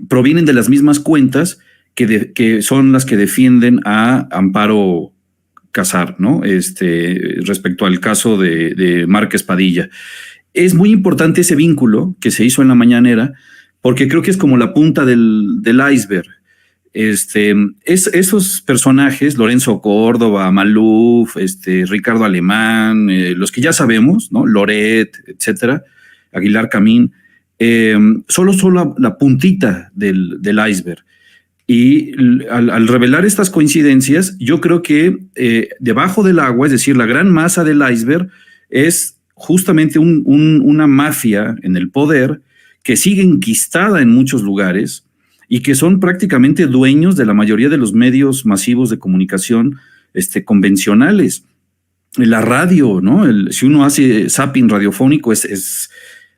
provienen de las mismas cuentas que son las que defienden a Amparo Casar, ¿no? Respecto al caso de Márquez Padilla. Es muy importante ese vínculo que se hizo en la mañanera, porque creo que es como la punta del iceberg. Esos personajes, Lorenzo Córdoba, Maluf, Ricardo Alemán, los que ya sabemos, ¿no? Loret, etcétera, Aguilar Camín, solo la puntita del iceberg. Y al revelar estas coincidencias, yo creo que debajo del agua, es decir, la gran masa del iceberg, es justamente una mafia en el poder que sigue enquistada en muchos lugares y que son prácticamente dueños de la mayoría de los medios masivos de comunicación convencionales. La radio, ¿no? Si uno hace zapping radiofónico, es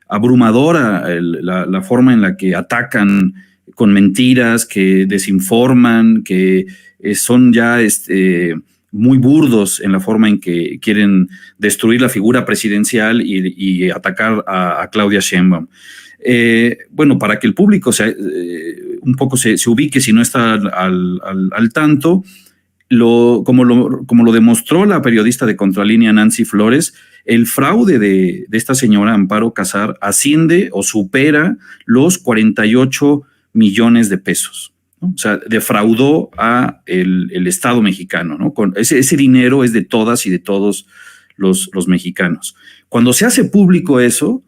abrumadora la forma en la que atacan con mentiras, que desinforman, que son ya muy burdos en la forma en que quieren destruir la figura presidencial y atacar a Claudia Sheinbaum. Bueno, para que el público un poco se ubique si no está al tanto, como lo demostró la periodista de Contralínea Nancy Flores, el fraude de esta señora Amparo Casar asciende o supera los 48 millones de pesos, ¿no? O sea, defraudó a el Estado mexicano, ¿no? Ese dinero es de todas y de todos los mexicanos. Cuando se hace público eso,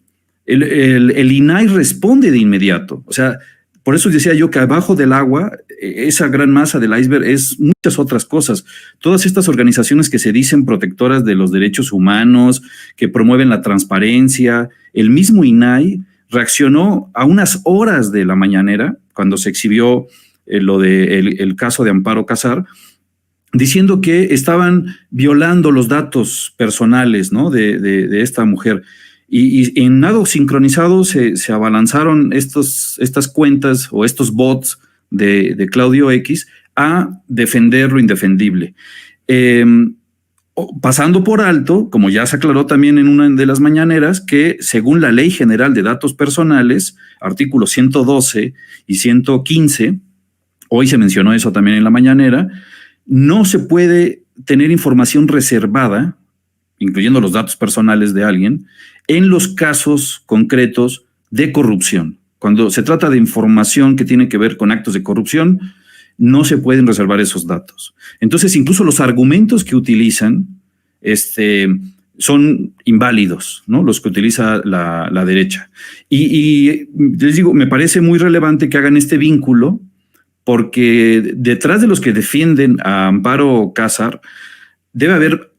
el INAI responde de inmediato. O sea, por eso decía yo que abajo del agua, esa gran masa del iceberg es muchas otras cosas. Todas estas organizaciones que se dicen protectoras de los derechos humanos, que promueven la transparencia, el mismo INAI reaccionó a unas horas de la mañanera, cuando se exhibió el caso de Amparo Casar, diciendo que estaban violando los datos personales, ¿no? de esta mujer. Y en nado sincronizado se abalanzaron estas cuentas o estos bots de Claudio X a defender lo indefendible. Pasando por alto, como ya se aclaró también en una de las mañaneras, que según la Ley General de Datos Personales, artículos 112 y 115, hoy se mencionó eso también en la mañanera, no se puede tener información reservada, incluyendo los datos personales de alguien, en los casos concretos de corrupción. Cuando se trata de información que tiene que ver con actos de corrupción, no se pueden reservar esos datos. Entonces, incluso los argumentos que utilizan son inválidos, ¿no? Los que utiliza la derecha. Y les digo, me parece muy relevante que hagan este vínculo, porque detrás de los que defienden a Amparo Casar debe haber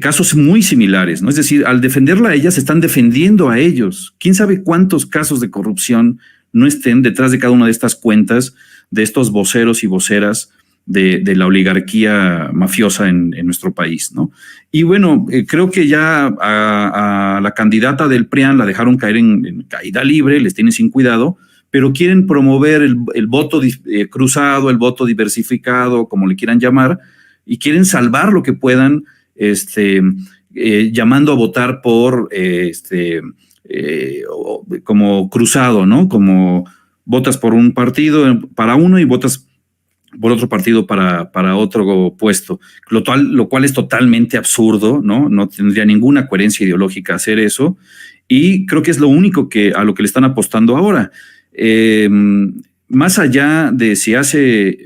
casos muy similares, ¿no? Es decir, al defenderla a ella, se están defendiendo a ellos. ¿Quién sabe cuántos casos de corrupción no estén detrás de cada una de estas cuentas de estos voceros y voceras de la oligarquía mafiosa en nuestro país, ¿no? Y bueno, creo que ya a la candidata del PRIAN la dejaron caer en caída libre, les tienen sin cuidado, pero quieren promover el voto cruzado, el voto diversificado, como le quieran llamar, y quieren salvar lo que puedan, llamando a votar por como cruzado, ¿no? Como votas por un partido para uno y votas por otro partido para otro puesto, lo cual es totalmente absurdo, ¿no? No tendría ninguna coherencia ideológica hacer eso, y creo que es lo único a lo que le están apostando ahora. Más allá de si hace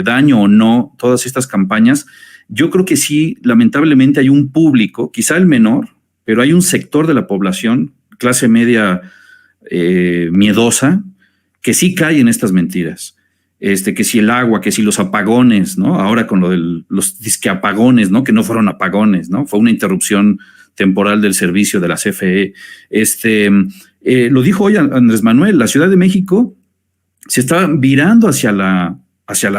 daño o no todas estas campañas, yo creo que sí, lamentablemente hay un público, quizá el menor, pero hay un sector de la población, clase media miedosa, que sí cae en estas mentiras. Que si el agua, que si los apagones, ¿no? Ahora con lo de los disque apagones, ¿no? Que no fueron apagones, ¿no? Fue una interrupción temporal del servicio de la CFE. Lo dijo hoy Andrés Manuel, la Ciudad de México se está virando hacia la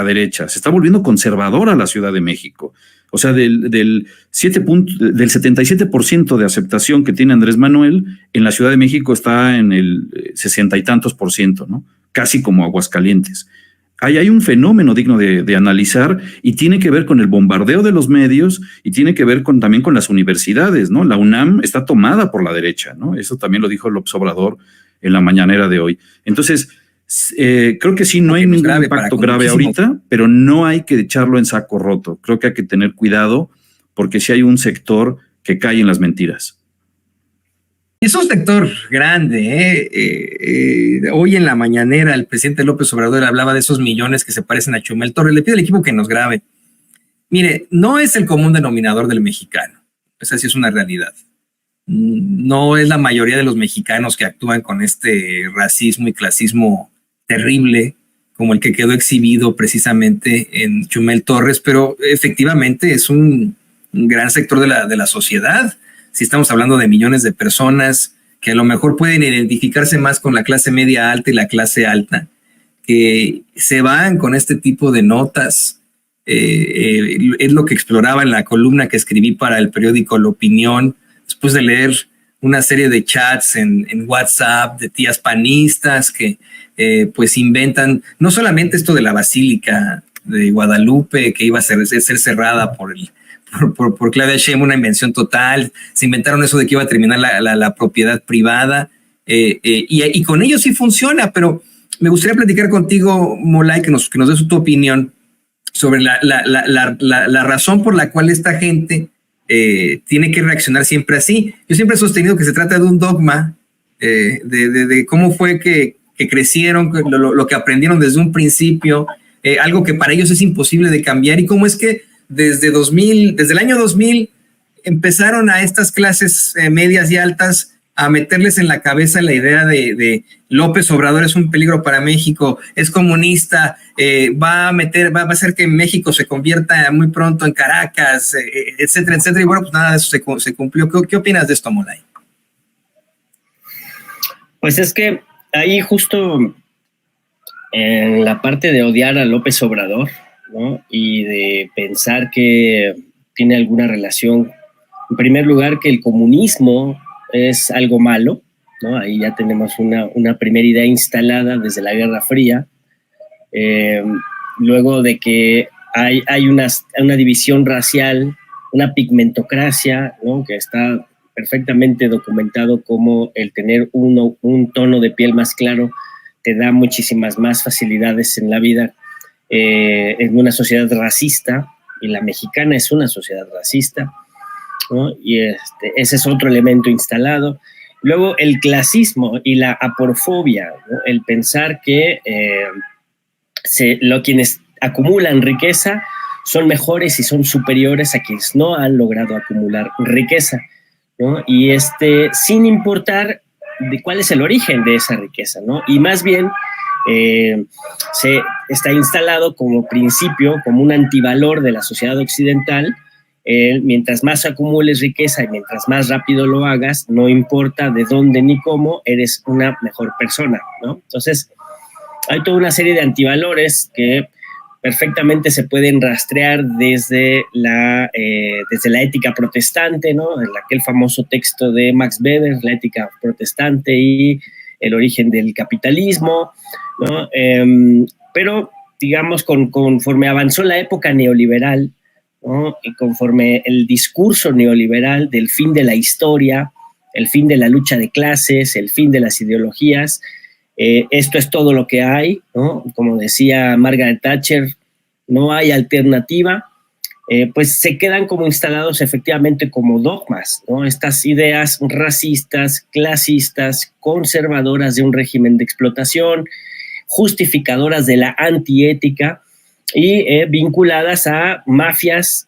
derecha, se está volviendo conservadora la Ciudad de México. O sea, del 77% de aceptación que tiene Andrés Manuel, en la Ciudad de México está en el 60 y tantos por ciento, ¿no? Casi como Aguascalientes. Ahí hay un fenómeno digno de analizar, y tiene que ver con el bombardeo de los medios y tiene que ver también con las universidades, ¿no? La UNAM está tomada por la derecha, ¿no? Eso también lo dijo López Obrador en la mañanera de hoy. Entonces, creo que sí, no hay ningún impacto grave ahorita, pero no hay que echarlo en saco roto. Creo que hay que tener cuidado, porque sí hay un sector que cae en las mentiras. Es un sector grande. Hoy en la mañanera el presidente López Obrador hablaba de esos millones que se parecen a Chumel Torres. Le pido al equipo que nos grabe. Mire, no es el común denominador del mexicano. Esa sí es una realidad. No es la mayoría de los mexicanos que actúan con este racismo y clasismo terrible, como el que quedó exhibido precisamente en Chumel Torres, pero efectivamente es un gran sector de la sociedad. Si estamos hablando de millones de personas que a lo mejor pueden identificarse más con la clase media alta y la clase alta, que se van con este tipo de notas. Es lo que exploraba en la columna que escribí para el periódico La Opinión, después de leer una serie de chats en WhatsApp de tías panistas que pues inventan no solamente esto de la Basílica de Guadalupe, que iba a ser cerrada por Claudia Sheinbaum, una invención total. Se inventaron eso de que iba a terminar la propiedad privada, y con ello sí funciona, pero me gustaría platicar contigo, Molay, que nos des tu opinión sobre la razón por la cual esta gente tiene que reaccionar siempre así. Yo siempre he sostenido que se trata de un dogma, de cómo fue que crecieron, lo que aprendieron desde un principio, algo que para ellos es imposible de cambiar, y cómo es que desde el año 2000 empezaron a estas clases medias y altas a meterles en la cabeza la idea de López Obrador es un peligro para México, es comunista, va a hacer que México se convierta muy pronto en Caracas, etcétera, etcétera. Y bueno, pues nada de eso se cumplió. ¿Qué opinas de esto, Molay? Pues es que ahí justo en la parte de odiar a López Obrador, ¿no? Y de pensar que tiene alguna relación, en primer lugar, que el comunismo es algo malo, ¿no? Ahí ya tenemos una primera idea instalada desde la Guerra Fría. Luego de que hay una división racial, una pigmentocracia, ¿no? Que está perfectamente documentado como el tener un tono de piel más claro te da muchísimas más facilidades en la vida. En una sociedad racista, y la mexicana es una sociedad racista, ¿no? Y ese es otro elemento instalado. Luego el clasismo y la aporofobia, ¿no? El pensar que quienes acumulan riqueza son mejores y son superiores a quienes no han logrado acumular riqueza, ¿no? Y sin importar de cuál es el origen de esa riqueza, ¿no? Y más bien se está instalado como principio, como un antivalor de la sociedad occidental, mientras más acumules riqueza y mientras más rápido lo hagas, no importa de dónde ni cómo, eres una mejor persona, ¿no? Entonces, hay toda una serie de antivalores que perfectamente se pueden rastrear desde la ética protestante, ¿no? En aquel famoso texto de Max Weber, La ética protestante y el origen del capitalismo, ¿no? Pero, digamos, conforme avanzó la época neoliberal, ¿no? Y conforme el discurso neoliberal del fin de la historia, el fin de la lucha de clases, el fin de las ideologías, esto es todo lo que hay, ¿no? Como decía Margaret Thatcher, no hay alternativa, pues se quedan como instalados efectivamente como dogmas, ¿no? Estas ideas racistas, clasistas, conservadoras de un régimen de explotación, justificadoras de la antiética y vinculadas a mafias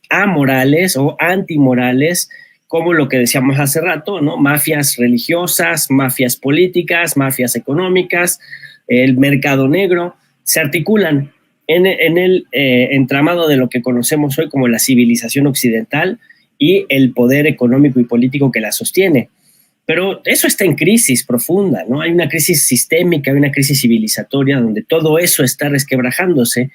amorales o antimorales, como lo que decíamos hace rato, ¿no? Mafias religiosas, mafias políticas, mafias económicas, el mercado negro, se articulan en el entramado de lo que conocemos hoy como la civilización occidental y el poder económico y político que la sostiene. Pero eso está en crisis profunda, ¿no? Hay una crisis sistémica, hay una crisis civilizatoria donde todo eso está resquebrajándose.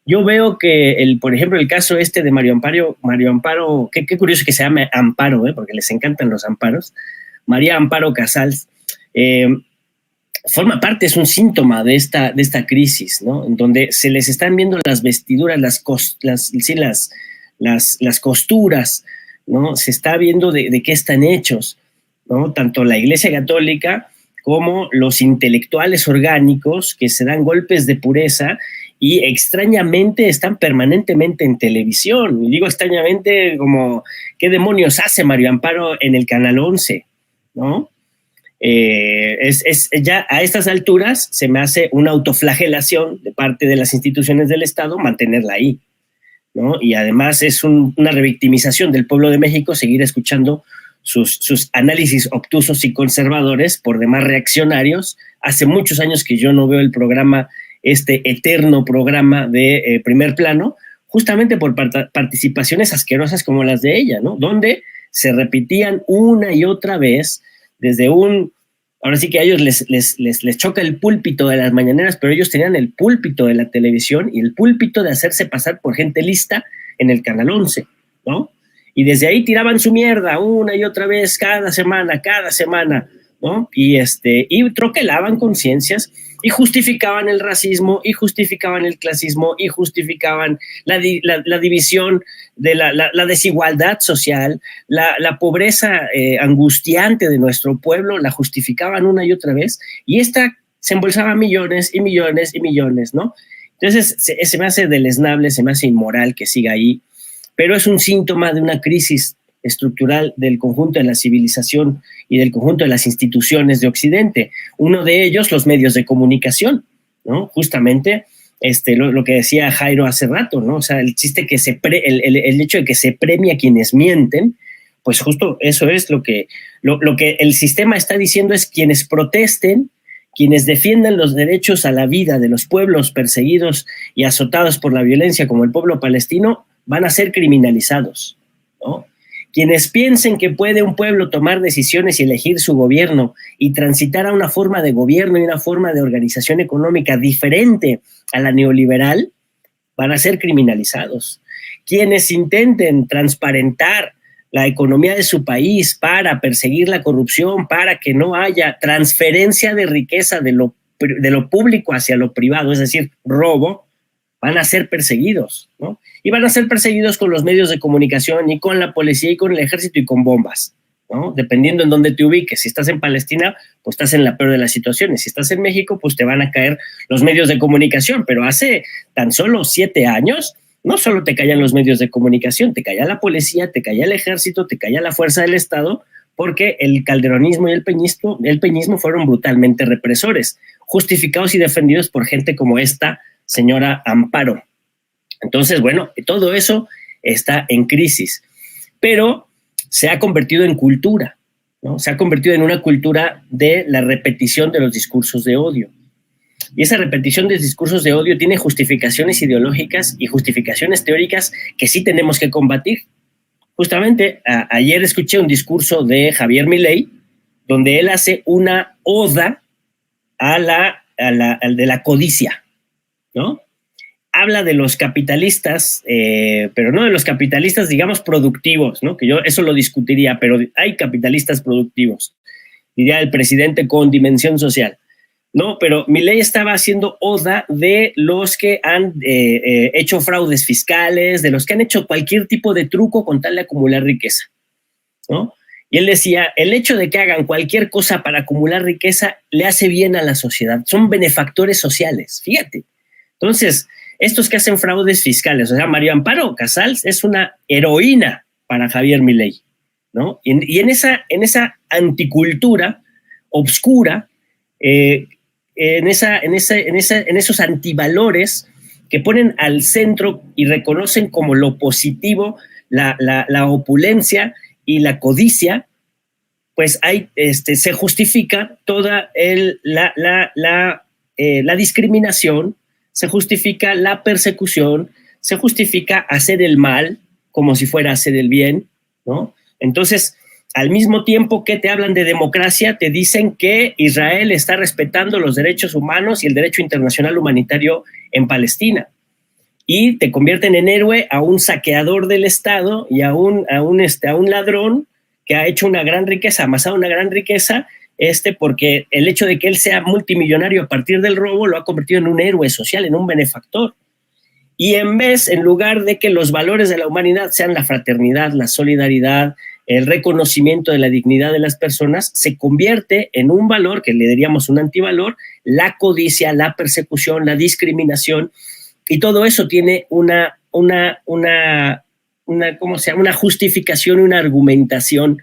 Yo veo que, por ejemplo, el caso de Mario Amparo, qué curioso que se llame Amparo, porque les encantan los amparos, María Amparo Casals, forma parte, es un síntoma de esta crisis, ¿no? En donde se les están viendo las vestiduras, las costuras, ¿no? Se está viendo de qué están hechos, ¿no? Tanto la Iglesia Católica como los intelectuales orgánicos que se dan golpes de pureza y extrañamente están permanentemente en televisión. Y digo extrañamente como, ¿qué demonios hace Mario Amparo en el Canal 11? ¿No? Ya a estas alturas se me hace una autoflagelación de parte de las instituciones del Estado mantenerla ahí, ¿no? Y además es una revictimización del pueblo de México seguir escuchando sus análisis obtusos y conservadores, por demás reaccionarios. Hace muchos años que yo no veo el programa, eterno programa de Primer Plano, justamente por participaciones asquerosas como las de ella, ¿no? Donde se repetían una y otra vez desde ahora sí que a ellos les choca el púlpito de las mañaneras, pero ellos tenían el púlpito de la televisión y el púlpito de hacerse pasar por gente lista en el Canal 11, ¿no? Y desde ahí tiraban su mierda una y otra vez, cada semana, ¿no? Y troquelaban conciencias y justificaban el racismo, y justificaban el clasismo, y justificaban la división, de la desigualdad social, la pobreza angustiante de nuestro pueblo, la justificaban una y otra vez, y esta se embolsaba millones y millones y millones, ¿no? Entonces se me hace deleznable, se me hace inmoral que siga ahí, pero es un síntoma de una crisis estructural del conjunto de la civilización y del conjunto de las instituciones de Occidente. Uno de ellos, los medios de comunicación, ¿no? Justamente lo que decía Jairo hace rato, ¿no? O sea, el chiste que el hecho de que se premia a quienes mienten, pues justo eso es lo que el sistema está diciendo, es quienes protesten, quienes defiendan los derechos a la vida de los pueblos perseguidos y azotados por la violencia, como el pueblo palestino, van a ser criminalizados, ¿no? Quienes piensen que puede un pueblo tomar decisiones y elegir su gobierno y transitar a una forma de gobierno y una forma de organización económica diferente a la neoliberal, van a ser criminalizados. Quienes intenten transparentar la economía de su país para perseguir la corrupción, para que no haya transferencia de riqueza de lo público hacia lo privado, es decir, robo, van a ser perseguidos, ¿no? Y van a ser perseguidos con los medios de comunicación y con la policía y con el ejército y con bombas, ¿no? Dependiendo en dónde te ubiques. Si estás en Palestina, pues estás en la peor de las situaciones. Si estás en México, pues te van a caer los medios de comunicación. Pero hace tan solo 7 años, no solo te caían los medios de comunicación, te caía la policía, te caía el ejército, te caía la fuerza del Estado, porque el calderonismo y el peñismo fueron brutalmente represores, justificados y defendidos por gente como esta señora Amparo. Entonces, bueno, todo eso está en crisis, pero se ha convertido en cultura, ¿no? Se ha convertido en una cultura de la repetición de los discursos de odio. Y esa repetición de discursos de odio tiene justificaciones ideológicas y justificaciones teóricas que sí tenemos que combatir. Justamente ayer escuché un discurso de Javier Milei, donde él hace una oda al de la codicia, ¿no? Habla de los capitalistas, pero no de los capitalistas, digamos, productivos, ¿no? Que yo eso lo discutiría, pero hay capitalistas productivos, diría el presidente con dimensión social. No, pero Milei estaba haciendo oda de los que han hecho fraudes fiscales, de los que han hecho cualquier tipo de truco con tal de acumular riqueza, ¿no? Y él decía, el hecho de que hagan cualquier cosa para acumular riqueza le hace bien a la sociedad. Son benefactores sociales, fíjate. Entonces, estos que hacen fraudes fiscales, o sea, María Amparo Casals es una heroína para Javier Milei, ¿no? Y en esa anticultura obscura, en esos antivalores que ponen al centro y reconocen como lo positivo la opulencia y la codicia, pues se justifica toda la discriminación, se justifica la persecución, se justifica hacer el mal como si fuera hacer el bien, ¿no? Entonces, al mismo tiempo que te hablan de democracia, te dicen que Israel está respetando los derechos humanos y el derecho internacional humanitario en Palestina. Y te convierten en héroe a un saqueador del Estado y a un ladrón que ha hecho una gran riqueza, amasado una gran riqueza, porque el hecho de que él sea multimillonario a partir del robo lo ha convertido en un héroe social, en un benefactor. Y en lugar de que los valores de la humanidad sean la fraternidad, la solidaridad, el reconocimiento de la dignidad de las personas, se convierte en un valor que le diríamos un antivalor, la codicia, la persecución, la discriminación, y todo eso tiene una justificación, una argumentación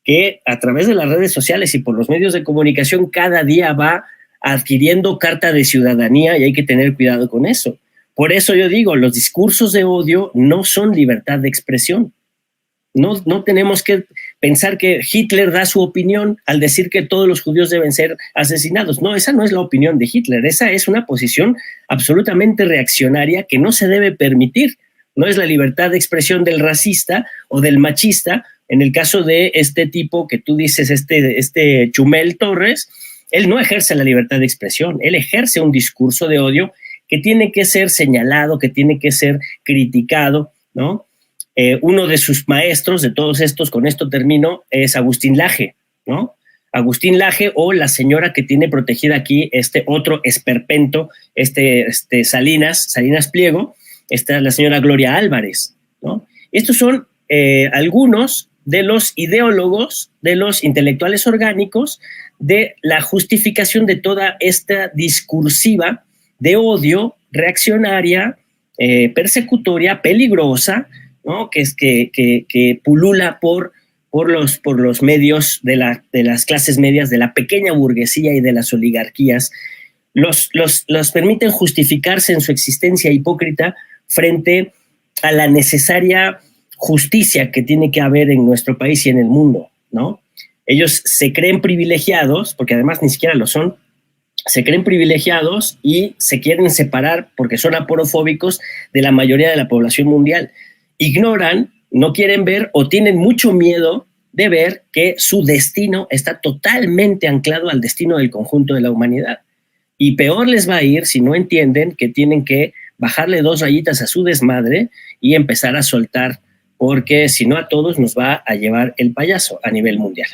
que a través de las redes sociales y por los medios de comunicación cada día va adquiriendo carta de ciudadanía y hay que tener cuidado con eso. Por eso yo digo, los discursos de odio no son libertad de expresión. No tenemos que pensar que Hitler da su opinión al decir que todos los judíos deben ser asesinados. No, esa no es la opinión de Hitler. Esa es una posición absolutamente reaccionaria que no se debe permitir. No es la libertad de expresión del racista o del machista. En el caso de este tipo que tú dices, este Chumel Torres, él no ejerce la libertad de expresión. Él ejerce un discurso de odio que tiene que ser señalado, que tiene que ser criticado, ¿no? Uno de sus maestros, de todos estos, con esto termino, es Agustín Laje, ¿no? Agustín Laje, o la señora que tiene protegida aquí otro esperpento, Salinas Pliego, la señora Gloria Álvarez, ¿no? Estos son algunos de los ideólogos, de los intelectuales orgánicos, de la justificación de toda esta discursiva de odio reaccionaria, persecutoria, peligrosa, ¿no? que pulula por los medios de las clases medias, de la pequeña burguesía y de las oligarquías, los permiten justificarse en su existencia hipócrita frente a la necesaria justicia que tiene que haber en nuestro país y en el mundo, ¿no? Ellos se creen privilegiados, porque además ni siquiera lo son, se creen privilegiados y se quieren separar porque son aporofóbicos de la mayoría de la población mundial. Ignoran, no quieren ver o tienen mucho miedo de ver que su destino está totalmente anclado al destino del conjunto de la humanidad. Y peor les va a ir si no entienden que tienen que bajarle 2 rayitas a su desmadre y empezar a soltar, porque si no a todos nos va a llevar el payaso a nivel mundial.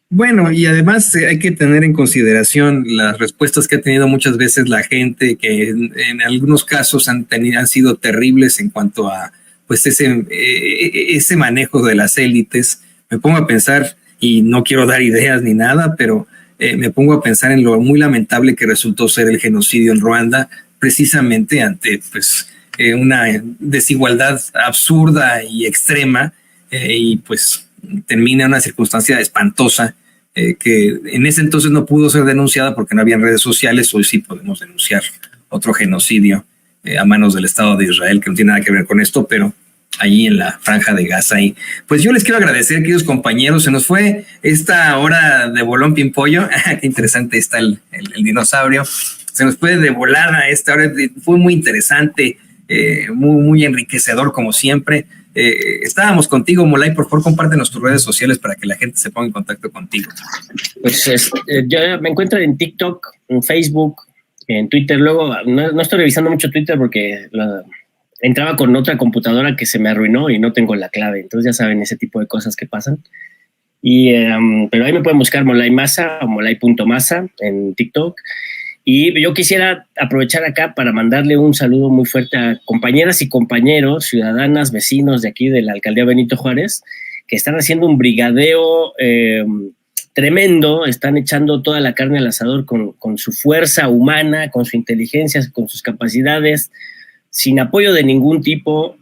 Bueno, y además hay que tener en consideración las respuestas que ha tenido muchas veces la gente, que en algunos casos han sido terribles en cuanto a pues ese manejo de las élites. Me pongo a pensar, y no quiero dar ideas ni nada, pero me pongo a pensar en lo muy lamentable que resultó ser el genocidio en Ruanda, precisamente ante pues una desigualdad absurda y extrema, y pues termina en una circunstancia espantosa, que en ese entonces no pudo ser denunciada porque no había redes sociales. Hoy sí podemos denunciar otro genocidio a manos del Estado de Israel, que no tiene nada que ver con esto, pero allí en la Franja de Gaza. Y pues yo les quiero agradecer, queridos compañeros, se nos fue esta hora de bolón pimpollo. Qué interesante está el dinosaurio. se nos puede de volada esta hora. Fue muy interesante, muy enriquecedor como siempre. Estábamos contigo, Molay. Por favor, compártenos tus redes sociales para que la gente se ponga en contacto contigo. Pues yo me encuentro en TikTok, en Facebook, en Twitter. Luego no estoy revisando mucho Twitter porque entraba con otra computadora que se me arruinó y no tengo la clave. Entonces ya saben ese tipo de cosas que pasan. Pero ahí me pueden buscar Molay Maza o molay.maza en TikTok. Y yo quisiera aprovechar acá para mandarle un saludo muy fuerte a compañeras y compañeros, ciudadanas, vecinos de aquí de la Alcaldía Benito Juárez, que están haciendo un brigadeo tremendo, están echando toda la carne al asador con su fuerza humana, con su inteligencia, con sus capacidades, sin apoyo de ningún tipo,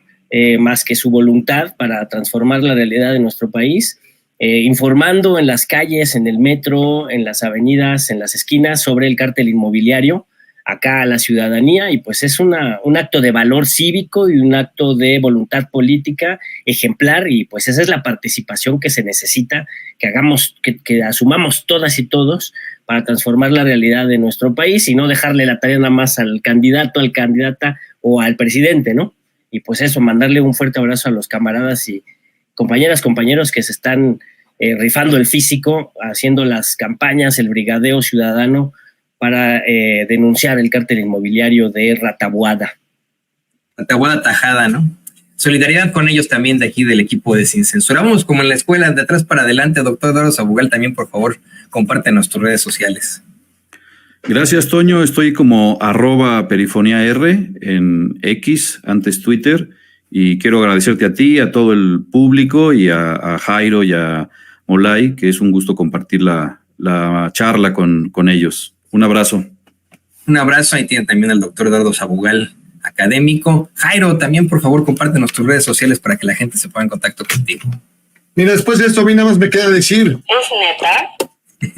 más que su voluntad para transformar la realidad de nuestro país. Informando en las calles, en el metro, en las avenidas, en las esquinas sobre el cártel inmobiliario acá a la ciudadanía, y pues es un acto de valor cívico y un acto de voluntad política ejemplar, y pues esa es la participación que se necesita, que hagamos, que asumamos todas y todos para transformar la realidad de nuestro país y no dejarle la tarea nada más al candidato, al candidata o al presidente, ¿no? Y pues eso, mandarle un fuerte abrazo a los camaradas y compañeras, compañeros que se están rifando el físico, haciendo las campañas, el brigadeo ciudadano para denunciar el cártel inmobiliario de Ratabuada. Ratabuada Tajada, ¿no? Solidaridad con ellos también de aquí del equipo de Sin Censura. Vamos como en la escuela, de atrás para adelante. Doctor Eduardo Sabugal, también por favor, compártenos tus redes sociales. Gracias, Toño. Estoy como @perifoniar en X, antes Twitter. Y quiero agradecerte a ti, a todo el público y a Jairo y a Molay, que es un gusto compartir la charla con ellos. Un abrazo. Un abrazo. Ahí tienen también al doctor Eduardo Sabugal, académico. Jairo, también por favor compártenos tus redes sociales para que la gente se ponga en contacto contigo. Mira, después de esto a mí nada más me queda decir. ¿Es neta? ¿Es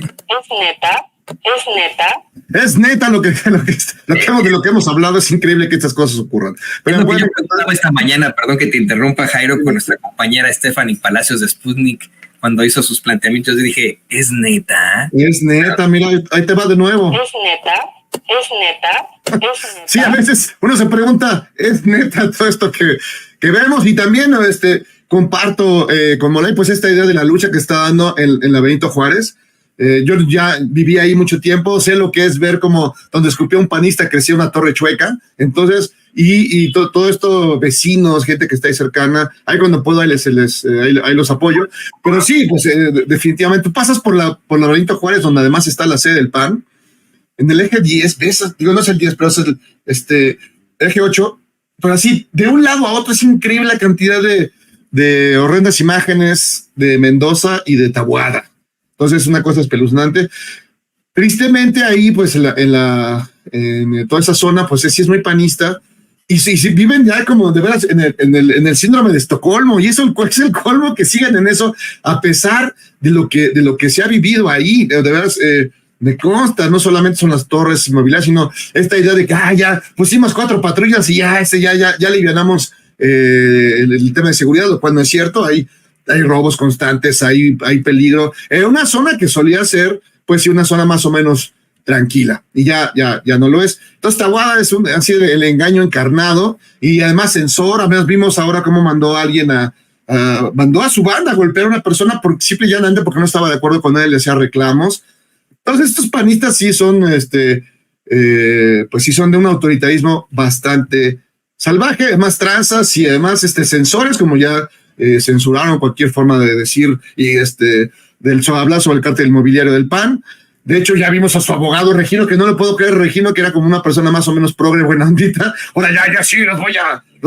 neta? ¿Es neta? Es neta lo que hemos hablado. Es increíble que estas cosas ocurran. Pero es lo bueno, que yo preguntaba esta mañana, perdón que te interrumpa, Jairo, con nuestra compañera Stephanie Palacios de Sputnik, cuando hizo sus planteamientos. Yo dije, ¿es neta? Es neta, mira, ahí te va de nuevo. ¿Es neta? ¿Es neta? ¿Es neta? Sí, a veces uno se pregunta, ¿es neta todo esto que vemos? Y también comparto con Molay pues esta idea de la lucha que está dando en la Benito Juárez. Yo ya viví ahí mucho tiempo, sé lo que es ver como donde escupió un panista crecía una torre chueca. Entonces, y todo esto, vecinos, gente que está ahí cercana, ahí cuando puedo ahí los apoyo. Pero sí, pues definitivamente, tú pasas por la Benito Juárez, donde además está la sede del PAN, en el eje 10, ves, digo, no es el 10, pero es el eje 8, pero así, de un lado a otro, es increíble la cantidad de horrendas imágenes de Mendoza y de Taboada. Entonces es una cosa espeluznante. Tristemente ahí, pues en toda esa zona, pues sí es muy panista, y si viven ya como de veras en el síndrome de Estocolmo, y eso es el colmo que sigan en eso, a pesar de lo que se ha vivido ahí. De veras, me consta, no solamente son las torres inmobiliarias, sino esta idea de que ya pusimos 4 patrullas y ya alivianamos el tema de seguridad, lo cual no es cierto. Hay robos constantes, hay peligro. Una zona que solía ser, pues sí, una zona más o menos tranquila, y ya no lo es. Entonces Taboada es así el engaño encarnado, y además censor. Además vimos ahora cómo mandó a alguien mandó a su banda a golpear a una persona simple y llanamente porque no estaba de acuerdo con él, le hacía reclamos. Entonces estos panistas sí son, pues sí son de un autoritarismo bastante salvaje, además tranzas y además censores, como ya censuraron cualquier forma de decir y hablar sobre el cártel inmobiliario del PAN. De hecho, ya vimos a su abogado Regino, que no lo puedo creer, Regino, que era como una persona más o menos progre, buena ondita. Ahora ya sí, los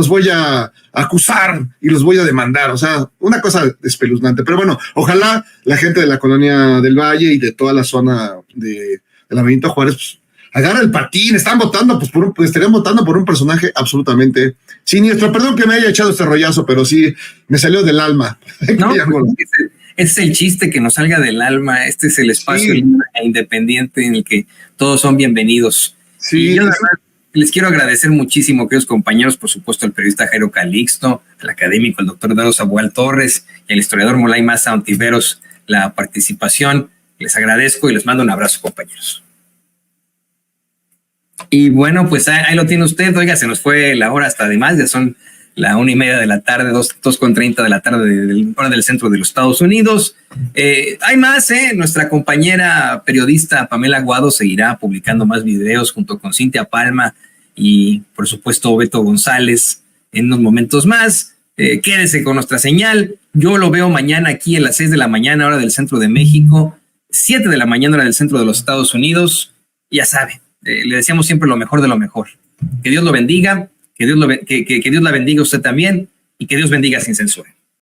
voy a acusar y los voy a demandar. O sea, una cosa espeluznante. Pero bueno, ojalá la gente de la Colonia del Valle y de toda la zona de la Benito Juárez, pues, agarra el patín. Estarían votando por un personaje absolutamente siniestro. Perdón que me haya echado este rollazo, pero sí me salió del alma. No, es el chiste, que nos salga del alma. Este es el espacio libre e independiente en el que todos son bienvenidos. Sí, y yo, la verdad, les quiero agradecer muchísimo, queridos compañeros, por supuesto al periodista Jairo Calixto, al académico, el doctor Eduardo Sabugal Torres y al historiador Molay Maza Ontiveros la participación. Les agradezco y les mando un abrazo, compañeros. Y bueno, pues ahí lo tiene usted. Oiga, se nos fue la hora hasta de más, ya son la 1:30 de la tarde, 2:30 de la tarde, hora del centro de los Estados Unidos. Hay más, nuestra compañera periodista Pamela Aguado seguirá publicando más videos junto con Cintia Palma y, por supuesto, Beto González en unos momentos más. Quédese con nuestra señal. Yo lo veo mañana aquí a las 6 de la mañana, hora del centro de México, 7 de la mañana, hora del centro de los Estados Unidos. Ya sabe, le deseamos siempre lo mejor de lo mejor. Que Dios lo bendiga, que Dios la bendiga a usted también y que Dios bendiga sin censura.